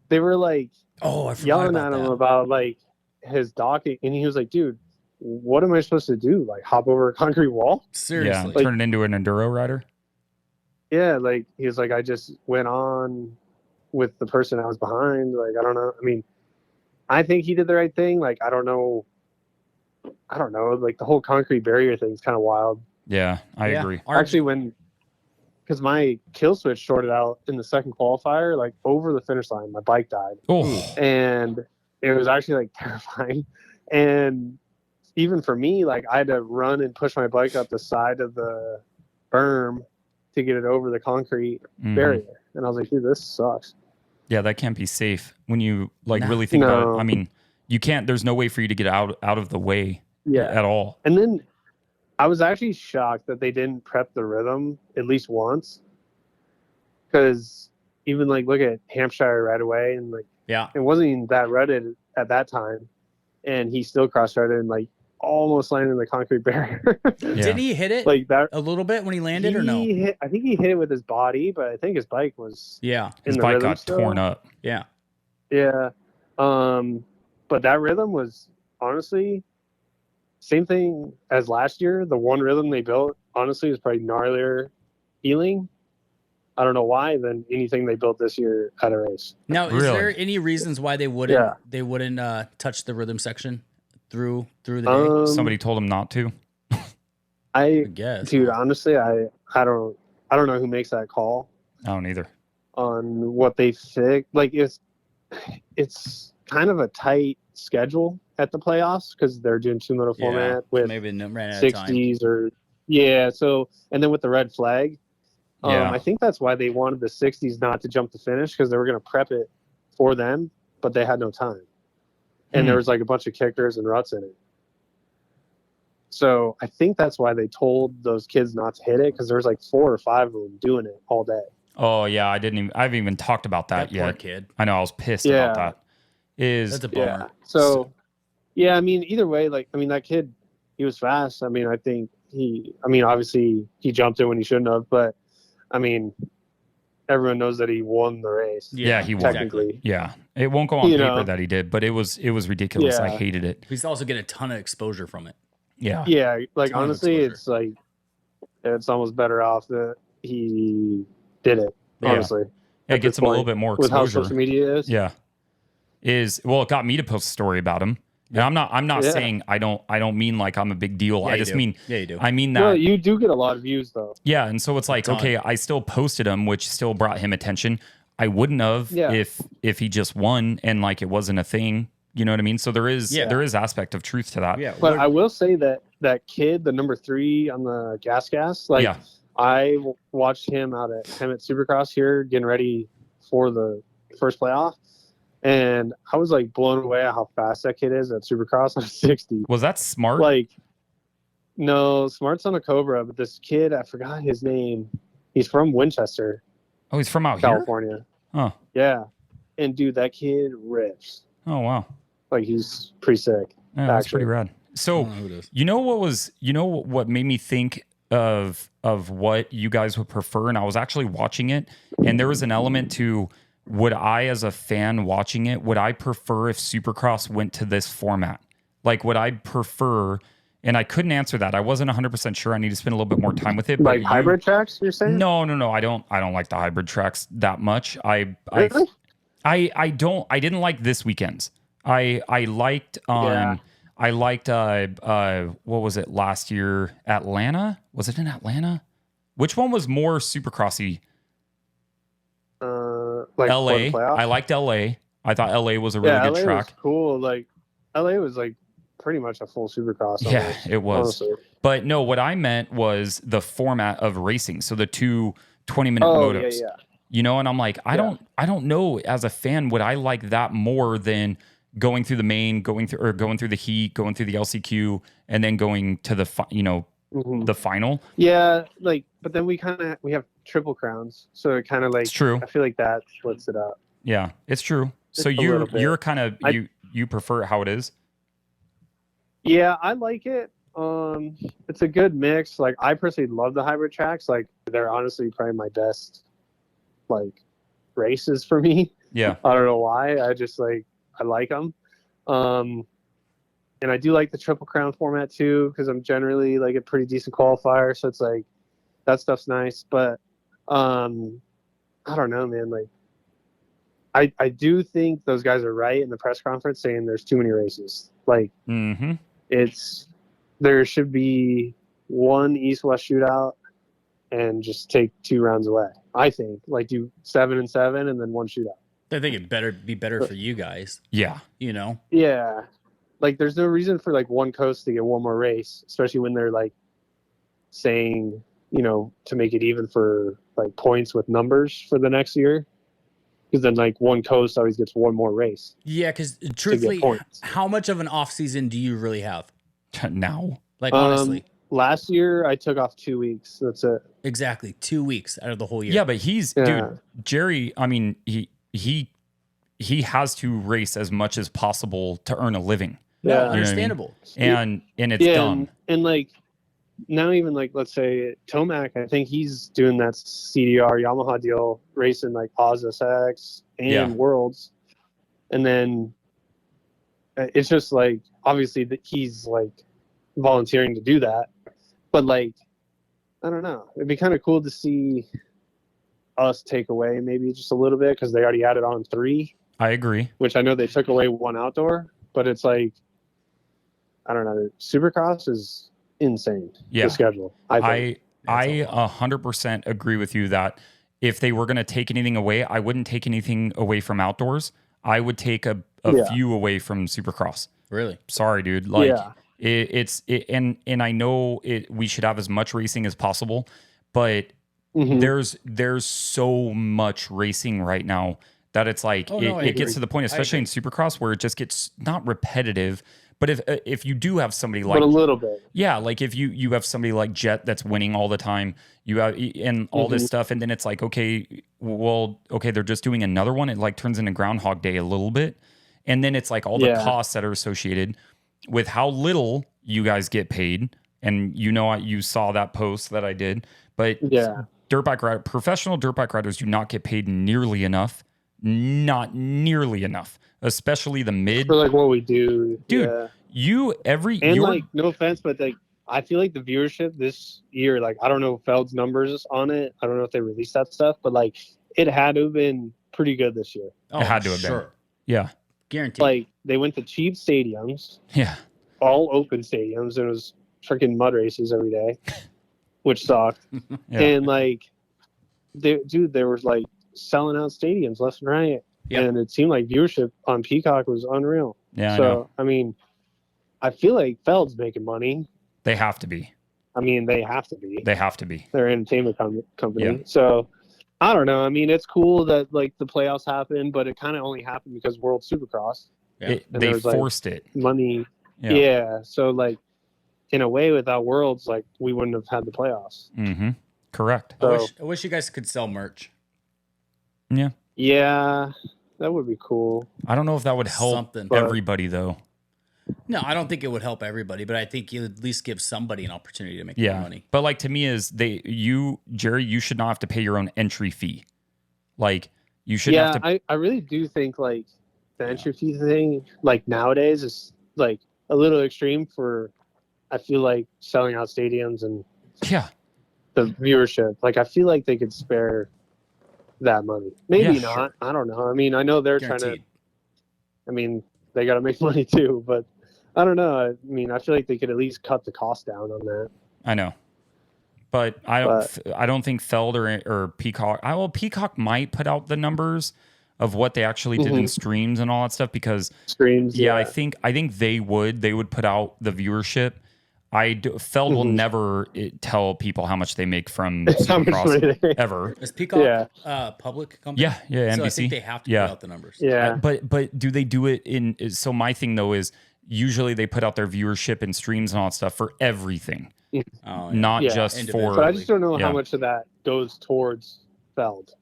They were like.
Oh, I forgot
yelling at him about like his docking, and he was like, dude, what am I supposed to do? Like hop over a concrete wall?
Seriously.
Yeah, turn it into an enduro rider?
Yeah, like he was like, I just went on with the person I was behind. Like, I don't know. I mean, I think he did the right thing. Like, I don't know. Like the whole concrete barrier thing is kind of wild.
Yeah, I agree.
Actually, because my kill switch shorted out in the second qualifier, like over the finish line, my bike died.
Oh.
And it was actually like terrifying. And even for me, like I had to run and push my bike up the side of the berm to get it over the concrete barrier. And I was like, dude, this sucks.
Yeah, that can't be safe when you really think about it. I mean, you can't, there's no way for you to get out of the way at all.
And then I was actually shocked that they didn't prep the rhythm at least once, because even like look at Hampshire right away, and like it wasn't even that rutted at that time, and he still cross-rutted and like almost landed in the concrete barrier.
Did he hit it
like that
a little bit when he landed or no?
I think he hit it with his body, but I think his bike was
his bike got torn up.
Yeah. But that rhythm was honestly. Same thing as last year. The one rhythm they built, honestly, is probably gnarlier healing. I don't know why than anything they built this year at a race.
Now, is there any reasons why they wouldn't touch the rhythm section through the day?
Somebody told them not to.
I guess, dude. Honestly, I don't know who makes that call.
I don't either.
On what they fix, like it's kind of a tight schedule at the playoffs because they're doing 2 moto format with
maybe ran out
60s
of time.
So and then with the red flag, I think that's why they wanted the 60s not to jump the finish, because they were going to prep it for them, but they had no time, and there was like a bunch of kickers and ruts in it. So I think that's why they told those kids not to hit it, because there was like 4 or 5 of them doing it all day.
Oh yeah, I haven't even talked about that yet.
Poor kid.
I know, I was pissed about that.
That's a bummer.
Yeah. So, I mean, either way, like, I mean, that kid, he was fast. I mean, I think obviously he jumped in when he shouldn't have, but I mean, everyone knows that he won the race.
Yeah, he won.
Technically.
Yeah. It won't go on paper that he did, but it was ridiculous. I hated it.
He's also getting a ton of exposure from it.
Yeah.
Yeah, like honestly, it's like it's almost better off that he did it. Honestly,
it gets him a little bit more exposure.
With how social media is.
Yeah, it got me to post a story about him. And I'm not saying I don't mean like I'm a big deal.
Yeah,
I just mean
you do.
I mean that.
No, you do get a lot of views though.
Yeah, and so it's like okay, I still posted him, which still brought him attention. I wouldn't have if he just won and like it wasn't a thing. You know what I mean? So there is aspect of truth to that.
Yeah, but I will say that kid, the number 3 on the gas, like I watched him out at Supercross here, getting ready for the first playoff, and I was like blown away at how fast that kid is at Supercross on 60.
Was that Smart?
Like, no, Smart's on a Cobra, but this kid, I forgot his name. He's from Winchester.
Oh, he's from out
California.
Here? Oh,
yeah, and dude, that kid rips.
Oh wow.
Like he's pretty sick.
Yeah, that's pretty rad. So you know what made me think of what you guys would prefer, and I was actually watching it, and there was an element to would I, as a fan watching it, would I prefer if Supercross went to this format? Like, would I prefer? And I couldn't answer that. I wasn't 100% sure. I need to spend a little bit more time with it.
Like hybrid tracks, you're saying?
No. I don't like the hybrid tracks that much.
Really?
I didn't like this weekend's. I liked what was it last year? Atlanta? Was it in Atlanta? Which one was more Supercrossy?
Like
LA. I liked LA. I thought LA was a really good
LA
track.
Was cool. Like LA was like pretty much a full Supercross.
Yeah,
almost,
it was.
honestly.
But no, what I meant was the format of racing. So the 2 20-minute motos.
Yeah.
You know, and I'm like, I don't know, as a fan, would I like that more than going through the main, going through the heat, going through the LCQ, and then going to the the final.
Yeah, like, but then we have triple crowns, so it kind of like,
it's true.
I feel like that splits it up.
Yeah, it's true. So you're kind of you prefer it how it is.
Yeah, I like it. It's a good mix. Like, I personally love the hybrid tracks. Like, they're honestly probably my best like races for me.
Yeah,
I don't know why. I like them. And I do like the Triple Crown format too, because I'm generally like a pretty decent qualifier. So it's like, that stuff's nice. But I don't know, man. Like, I do think those guys are right in the press conference saying there's too many races. Like, there should be one East-West shootout and just take 2 rounds away. I think, like, do 7 and 7 and then 1 shootout.
I think it better be better for you guys.
Yeah.
You know?
Yeah. Like, there's no reason for, like, one coast to get one more race, especially when they're, like, saying, you know, to make it even for, like, points with numbers for the next year. Because then, like, one coast always gets one more race.
Yeah, because truthfully, how much of an off season do you really have?
Now?
Like, honestly.
Last year, I took off 2 weeks. That's it.
Exactly. 2 weeks out of the whole year.
Yeah, but dude, Jerry, I mean, he has to race as much as possible to earn a living.
Yeah, understandable.
I mean? And it's dumb.
And like, now even like, let's say Tomac, I think he's doing that CDR Yamaha deal, racing like OzSX and Worlds. And then it's just like, obviously that he's like volunteering to do that. But like, I don't know. It'd be kind of cool to see us take away maybe just a little bit, because they already added on 3.
I agree.
Which I know they took away 1 outdoor, but it's like, I don't know. Supercross is insane.
Yeah.
The schedule.
I 100% agree with you that if they were going to take anything away, I wouldn't take anything away from outdoors. I would take a few away from Supercross.
Really?
Sorry, dude. Like and I know we should have as much racing as possible, but there's so much racing right now that it's like it gets to the point, especially in Supercross, where it just gets not repetitive. But if you do have somebody like,
but a little bit,
yeah, like if you have somebody like Jet that's winning all the time, you have and all this stuff, and then it's like, okay, they're just doing another one. It like turns into Groundhog Day a little bit, and then it's like all the costs that are associated with how little you guys get paid, and you saw that post that I did, but professional dirt bike riders do not get paid nearly enough. Not nearly enough, especially the mid.
For like what we do,
dude.
Yeah. Like, no offense, but like I feel like the viewership this year, like I don't know Feld's numbers on it. I don't know if they released that stuff, but like it had to have been pretty good this year.
Oh, it had to have been. Yeah,
guaranteed.
Like they went to cheap stadiums.
Yeah,
all open stadiums, and it was freaking mud races every day, which sucked. Yeah. And like, they were like selling out stadiums left and right, and it seemed like viewership on Peacock was unreal.
Yeah,
so I mean, I feel like Feld's making money.
They have to be.
I mean, they have to be.
They have to be.
They're an entertainment company. Yeah. So I don't know. I mean, it's cool that like the playoffs happened, but it kind of only happened because World Supercross.
Yeah. They forced it.
Money. Yeah. So like, in a way, without Worlds, like we wouldn't have had the playoffs.
Mm-hmm. Correct.
So, I wish you guys could sell merch.
Yeah.
Yeah, that would be cool.
I don't know if that would help everybody though.
No, I don't think it would help everybody, but I think you at least give somebody an opportunity to make more money.
But like to me is Jerry, you should not have to pay your own entry fee. Like you should have to.
I really do think like the entry fee thing, like nowadays, is like a little extreme for. I feel like selling out stadiums and the viewership. Like I feel like they could spare that money. Maybe not. Sure. I don't know. I mean, I know they're trying to. I mean, they got to make money too, but. I don't know. I mean, I feel like they could at least cut the cost down on that.
I know, but I don't think Feld or Peacock. Peacock might put out the numbers of what they actually did in streams and all that stuff because
streams. Yeah,
I think they would put out the viewership. Feld will never tell people how much they make from Supercross ever.
Is Peacock public company?
Yeah, NBC.
So I think they have to put out the numbers.
Yeah,
but do they do it in? So my thing though is. Usually they put out their viewership and streams and all that stuff for everything, not just for.
But I just don't know how much of that goes towards Feld.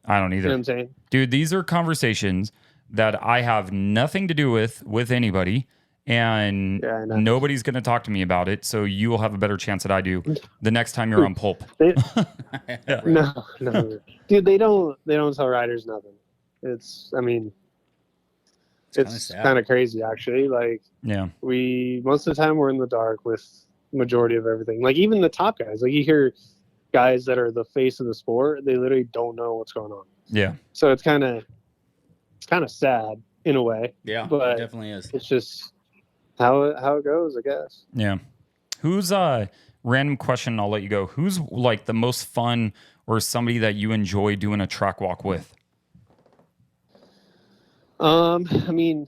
I don't either.
You know what I'm saying?
Dude, these are conversations that I have nothing to do with anybody, and nobody's going to talk to me about it. So you will have a better chance that I do the next time you're on Pulp.
No, dude, they don't tell riders nothing. It's kind of crazy, actually. Like, we most of the time we're in the dark with majority of everything. Like, even the top guys. Like, you hear guys that are the face of the sport, they literally don't know what's going on.
Yeah.
So it's kind of sad in a way.
Yeah,
but
it definitely is.
It's just how it goes, I guess.
Yeah. Who's random question? I'll let you go. Who's like the most fun or somebody that you enjoy doing a track walk with?
I mean,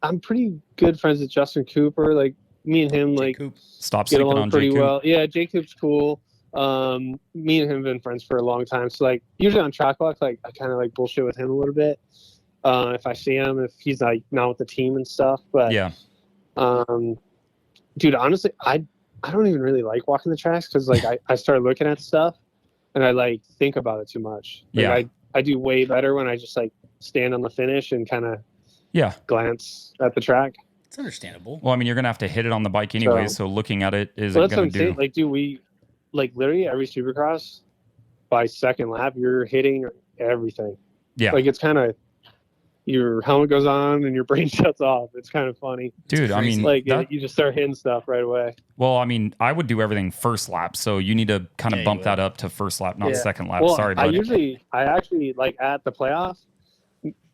I'm pretty good friends with Justin Cooper. Like me and him, like
stop
get
sleeping
along
on
pretty
J.
well. Yeah, J. Coop's cool. Me and him have been friends for a long time. So like usually on track walk, like I kind of like bullshit with him a little bit. If I see him, if he's like not with the team and stuff. But dude, honestly, I don't even really like walking the tracks because like I start looking at stuff and I like think about it too much. Like, I do way better when I just like stand on the finish and kind of glance at the track.
It's understandable.
Well, I mean, you're gonna have to hit it on the bike anyway, so looking at it isn't gonna do.
Like, do we like literally every Supercross by second lap you're hitting everything?
Yeah,
like it's kind of your helmet goes on and your brain shuts off. It's kind of funny,
dude. I mean,
like you just start hitting stuff right away.
Well, I mean, I would do everything first lap, so you need to kind of bump that up to first lap, not second lap.
Well,
sorry, bud.
I actually like at the playoff,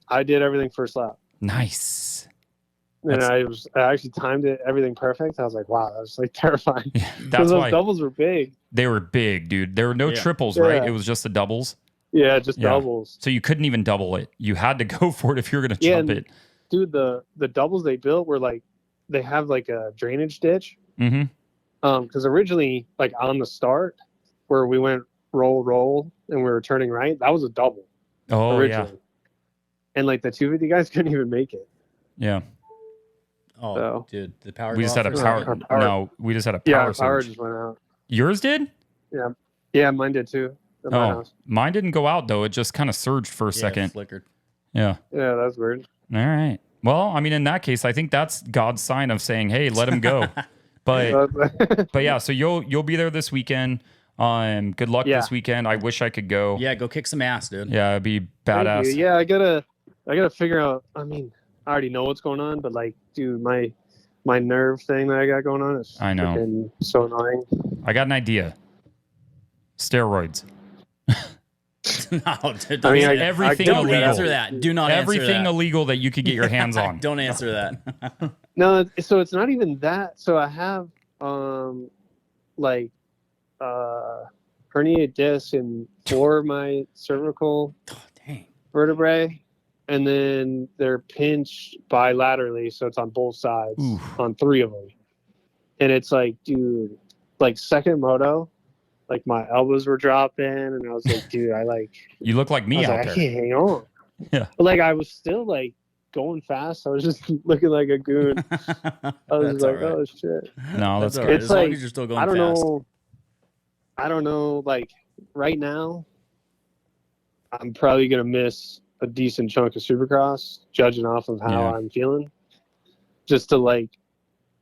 I did everything first lap.
Nice.
And I actually timed it everything perfect. I was like, wow, that was like terrifying.
Yeah, that's
why
those
doubles were big.
They were big, dude. There were no triples, right? It was just the doubles.
Yeah, just doubles.
So you couldn't even double it. You had to go for it if you were going to jump it.
Dude, the doubles they built were like, they have like a drainage ditch.
Mm-hmm.
Because originally, like on the start, where we went roll, and we were turning right, that was a double.
Oh, originally. Yeah.
And like the 250 guys couldn't even make it.
Yeah.
Oh, dude, the power.
We just had a power. No, we just had a power.
Yeah, our power just went out.
Yours did?
Yeah, mine did too.
Mine didn't go out though. It just kind of surged for a second.
Flickered.
Yeah.
Yeah, that's weird.
All right. Well, I mean, in that case, I think that's God's sign of saying, "Hey, let him go." But yeah, so you'll be there this weekend. Good luck this weekend. I wish I could go.
Yeah, go kick some ass, dude.
Yeah, it'd be badass.
Yeah, I gotta figure out. I mean, I already know what's going on, but like, dude, my nerve thing that I got going on is so annoying.
I got an idea. Steroids.
No, dude,
everything
don't
illegal.
answer that. Do not
everything
answer that.
illegal that you could get your hands on.
Don't answer that.
No, so it's not even that. So I have herniated disc in 4 of my cervical vertebrae, and then they're pinched bilaterally, so it's on both sides.
Oof.
On 3 of them. And it's like, dude, like second moto, like my elbows were dropping, and I was like, dude,
you look like me out there.
I can't hang on.
Yeah.
But like I was still like going fast. I was just looking like a goon. I was like, right. Oh shit.
No, that's good.
Right. As long as you're still going fast.
I don't know. Like right now, I'm probably gonna miss a decent chunk of Supercross, judging off of how I'm feeling, just to like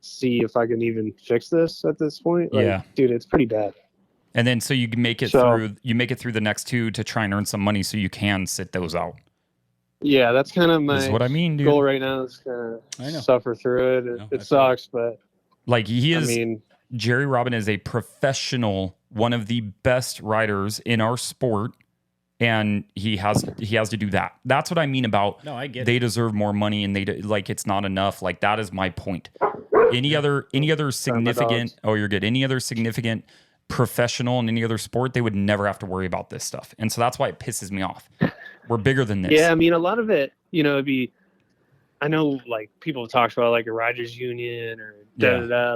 see if I can even fix this at this point. Like, dude, it's pretty bad.
And then so you can make it through. You make it through the next 2 to try and earn some money, so you can sit those out.
Yeah, that's kind of my
what I mean, dude.
goal right now. Is kind of suffer through it. It sucks, but
like he is. I mean, Jerry Robin is a professional, one of the best riders in our sport, and he has to do that. That's what I mean about.
No, I get
they deserve more money, and like it's not enough. Like that is my point. Any other significant? Oh, you're good. Any other significant professional in any other sport, they would never have to worry about this stuff, and so that's why it pisses me off. We're bigger than this.
Yeah, I mean, a lot of it, it'd be. I know, like people talk about like a riders' union or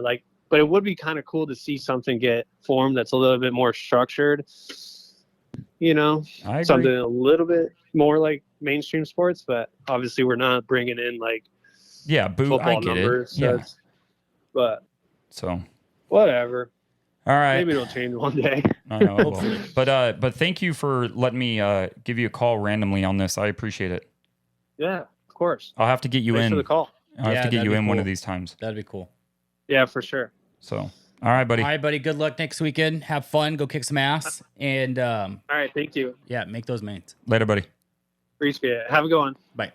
like, but it would be kind of cool to see something get formed that's a little bit more structured. I agree. Something a little bit more like mainstream sports, but obviously we're not bringing in like football
I get
numbers.
It.
Yeah.
So
whatever.
All right.
Maybe it'll change one day.
I know it will. But thank you for letting me give you a call randomly on this. I appreciate it.
Yeah, of course.
I'll have to get you
Thanks
in.
for the call.
I'll have to get you in one of these times.
That'd be cool.
Yeah, for sure.
So, all right, buddy.
All right, buddy. Good luck next weekend. Have fun. Go kick some ass. And
all right, thank you.
Yeah, make those mains.
Later, buddy.
Appreciate it. Have a good one.
Bye.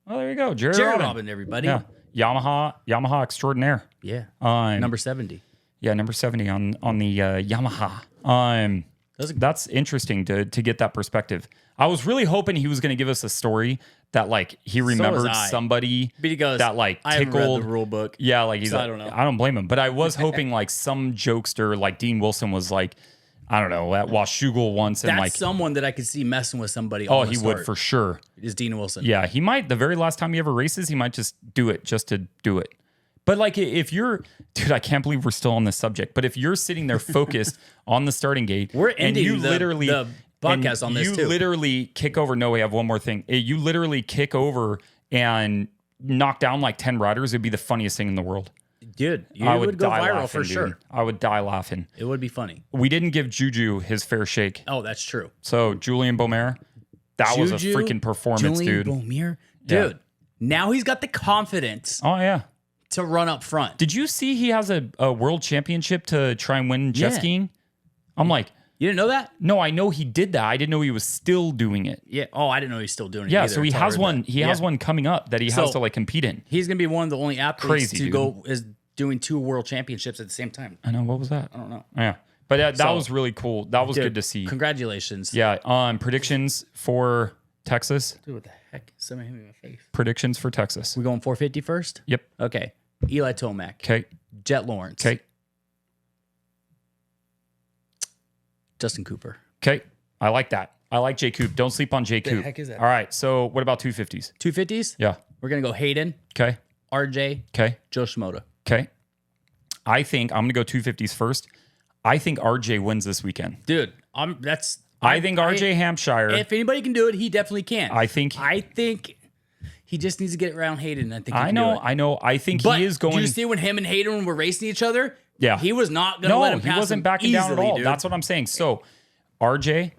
Well, there you go. Jerry
Robin, everybody.
Yeah. Yamaha extraordinaire.
Yeah. Number 70.
Yeah, number 70 on the Yamaha. That's interesting to get that perspective. I was really hoping he was going to give us a story that like he remembered somebody that like tickled.
I haven't read the rule book.
Yeah, like he's
I don't know.
I don't blame him, but I was hoping like some jokester like Dean Wilson was like, I don't know, at Washougal once, and
That's
like
someone that I could see messing with somebody.
Oh, he would for sure.
Is Dean Wilson?
Yeah, he might. The very last time he ever races, he might just do it just to do it. But like if you're, dude, I can't believe we're still on this subject. But if you're sitting there focused on the starting gate,
we're ending
and you literally
the podcast on this
you
too. You
literally kick over. No, we have one more thing. You literally kick over and knock down like 10 riders. It'd be the funniest thing in the world.
Dude, you would go viral
laughing,
for sure.
Dude. I would die laughing.
It would be funny.
We didn't give Juju his fair shake.
Oh, that's true.
So Julian Beir, that was a freaking performance,
Julian
dude.
Beir, dude. Now he's got the confidence.
Oh yeah.
To run up front.
Did you see he has a world championship to try and win jet skiing? I'm like,
you didn't know that?
No, I know he did that. I didn't know he was still doing it.
Yeah. Oh, I didn't know he's still doing it.
Yeah.
Either.
So he has one. He has one coming up that he has to like compete in.
He's gonna be one of the only athletes
Crazy,
go is doing 2 world championships at the same time.
I know. What was that?
I don't know.
Yeah. But that was really cool. That was good to see.
Congratulations.
Yeah. Predictions for Texas.
Dude, what the heck? Somebody hit me in my face.
Predictions for Texas.
We going 450 first?
Yep.
Okay. Eli Tomac.
Okay.
Jet Lawrence.
Okay.
Justin Cooper.
Okay. I like that. I like J. Coop. Don't sleep on J. Coop.
The heck is that?
All right. So what about 250s?
250s?
Yeah.
We're going to go Hayden.
Okay.
RJ.
Okay.
Joe Schmoda.
Okay. I think I'm going to go 250s first. I think RJ wins this weekend.
Dude, I
think RJ Hampshire.
If anybody can do it, he definitely can.
I think
he just needs to get around Hayden. I think.
I know. I think he is going.
Did you see when him and Hayden were racing each other?
Yeah.
He was not going to let him pass.
He wasn't backing down at all.
Dude.
That's what I'm saying. So, RJ,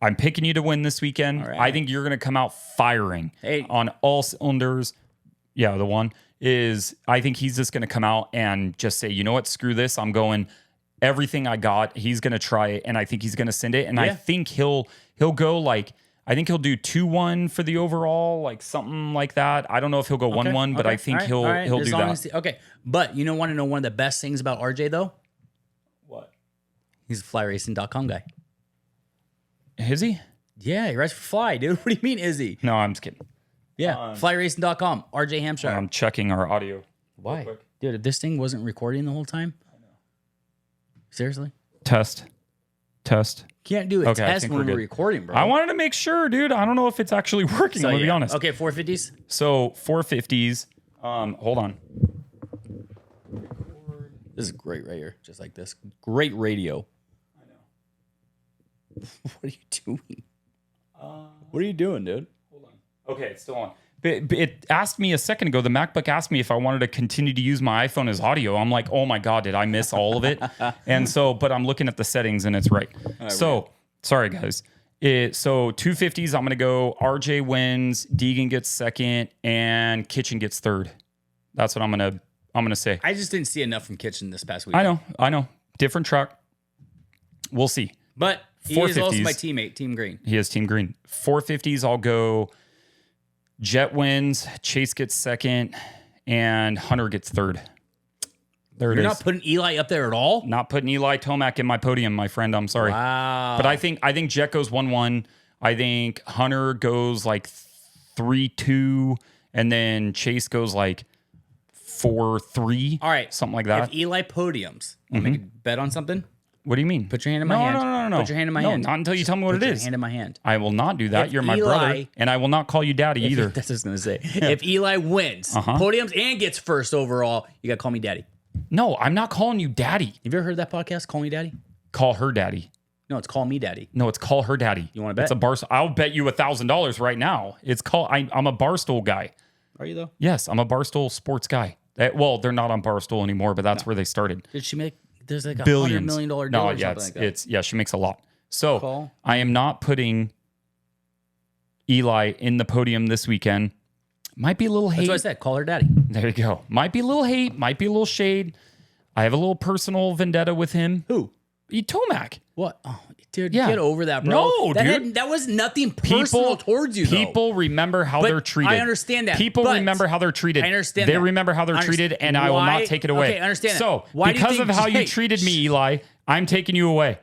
I'm picking you to win this weekend. Right. I think you're going to come out firing on all cylinders. Yeah, the one is I think he's just going to come out and just say, you know what, screw this. I'm going everything I got. He's going to try it, and I think he's going to send it. And I think he'll go like, I think he'll do 2-1 for the overall, like something like that. I don't know if he'll go 1-1, but I think he'll do that.
Okay, but you want to know one of the best things about RJ though?
What?
He's a flyracing.com guy.
Is he?
Yeah, he rides for Fly, dude. What do you mean, is he?
No, I'm just kidding.
Yeah, flyracing.com. RJ Hampshire.
I'm checking our audio.
Why? Dude, if this thing wasn't recording the whole time? I know. Seriously?
Test.
Can't do a test when we're recording, bro.
I wanted to make sure, dude. I don't know if it's actually working. I'm going to be honest.
Okay, 450s.
So 450s. Hold on.
This is great right here. Just like this. Great radio. I know. What are you doing? What are you doing, dude?
Hold on. Okay, it's still on. It asked me a second ago, the MacBook asked me if I wanted to continue to use my iPhone as audio. I'm like, oh my God, did I miss all of it? And so, but I'm looking at the settings and it's right. So, sorry guys. So 250s, I'm going to go RJ wins, Deegan gets second, and Kitchen gets third. That's what I'm going to say.
I just didn't see enough from Kitchen this past week.
I know. Different truck. We'll see.
But he is also my teammate, Team Green.
He is Team Green. 450s, I'll go Jet wins, Chase gets second, and Hunter gets third. You're
not putting Eli up there at all?
Not putting Eli Tomac in my podium, my friend. I'm sorry.
Wow.
But I think Jet goes 1-1. I think Hunter goes like 3-2, and then Chase goes like 4-3.
All right.
Something like that.
If Eli podiums, want to make a bet on something?
What do you mean?
Put your hand in my hand.
No.
Put your hand in my hand.
Not until you tell me what it is.
Put your hand in my hand.
I will not do that. You're my brother, and I will not call you daddy either.
That's what I was going to say. If Eli wins, podiums, and gets first overall, you got to call me daddy.
No, I'm not calling you daddy.
Have you ever heard that podcast, Call Me Daddy?
Call her daddy.
No, it's Call Me Daddy.
No, it's Call Her Daddy.
You want to bet?
It's a bar. I'll bet you $1,000 right now. It's called. I'm a Barstool guy.
Are you though?
Yes, I'm a Barstool sports guy. Well, they're not on Barstool anymore, but that's where they started.
Did she make? There's like
$1
$100 million deal
no,
or
yeah,
something like that.
She makes a lot. So I am not putting Eli in the podium this weekend. Might be a little hate.
That's what I said. Call her daddy.
There you go. Might be a little hate. Might be a little shade. I have a little personal vendetta with him.
Who?
Tomac.
What? Oh, dude, get over that, bro.
No, dude.
That was nothing personal towards you, though.
People remember how they're treated.
I understand that.
People remember how they're treated.
I understand
They remember how they're treated, and I will not take it away.
Okay, I understand
so,
that. Why
because of how you treated me, Eli, I'm taking you away.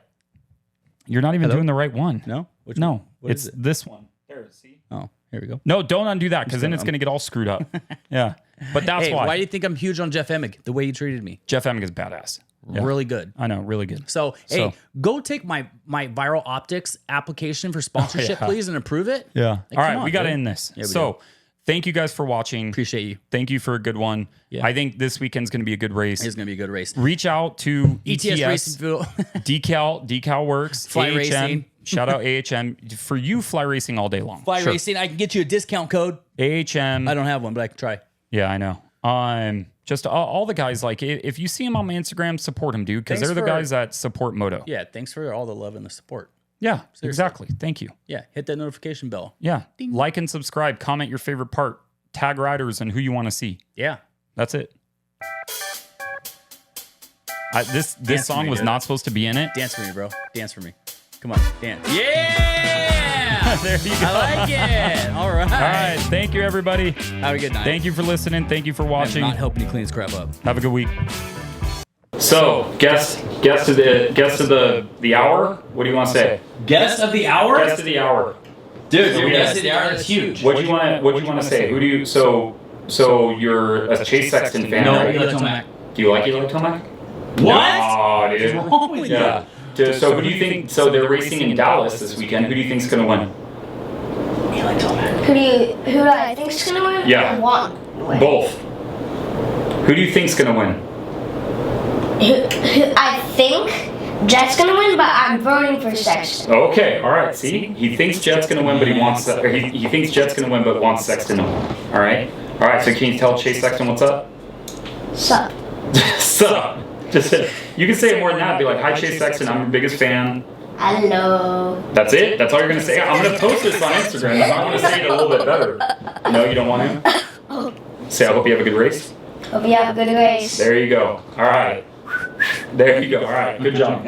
You're not even doing the right one.
No?
Which one? It's this one. There, see?
Oh, here we go.
No, don't undo that, because then it's going to get all screwed up. Yeah. But that's why.
Why do you think I'm huge on Jeff Emig, the way you treated me?
Jeff Emig is badass. Yeah.
Really good.
I know, really good.
So, hey, go take my Viral Optics application for sponsorship, please, and approve it.
Yeah. Like, all right, we got to end this. Yeah, so, thank you guys for watching.
Appreciate you.
Thank you for a good one. Yeah. I think this weekend's going to be a good race.
It's going to be a good race.
Reach out to
ETS Racing Fuel.
Decal Works.
Fly
AHM. Racing. Shout out AHM. For you, Fly Racing all day long.
Fly Racing. I can get you a discount code.
AHM.
I don't have one, but I can try.
Yeah, I know. Just all the guys, like, if you see them on my Instagram, support them, dude, because they're the guys that support Moto.
Yeah, thanks for all the love and the support.
Yeah, seriously. Exactly. Thank you.
Yeah, hit that notification bell.
Yeah, ding. Like and subscribe. Comment your favorite part. Tag riders and who you want to see.
Yeah,
that's it. This song was not supposed to be in it.
Dance for me, bro. Dance for me. Come on, dance. Yeah!
There you go.
I like it. All right.
All right. Thank you, everybody.
Have a good night.
Thank you for listening. Thank you for watching.
I'm not helping you clean this crap up.
Have a good week. So, guest of the hour. What do you want to say?
Guest of the hour.
Guest of the hour.
Dude, guest of the hour is huge.
What do you want to say? Who do you? So you're a Chase Sexton fan?
No,
right?
Eli Tomac.
Do you like Eli Tomac?
What?
Oh, dude.
What's wrong with you?
So who do you think? So they're racing in Dallas this weekend. Who do you think's going to win?
Eli Tomac.
Who do I think's going to win?
Yeah.
One.
Both. Who do you think's going to win?
I think Jet's going to win, but I'm voting for Sexton.
Okay, all right. See, he thinks Jet's going to win, but he wants. Or he thinks Jet's going to win, but wants Sexton to win. All right. All right. So can you tell Chase Sexton what's up?
Sup.
Sup. Just you can say it more than that. Be like, "Hi, Chase Sexton. I'm your biggest fan."
Hello.
That's it. That's all you're gonna say. I'm gonna post this on Instagram. I'm gonna say it a little bit better. No, you don't want to. Say, I hope you have a good race.
Hope you have a good race.
There you go. All right. There you go. All right. Good job.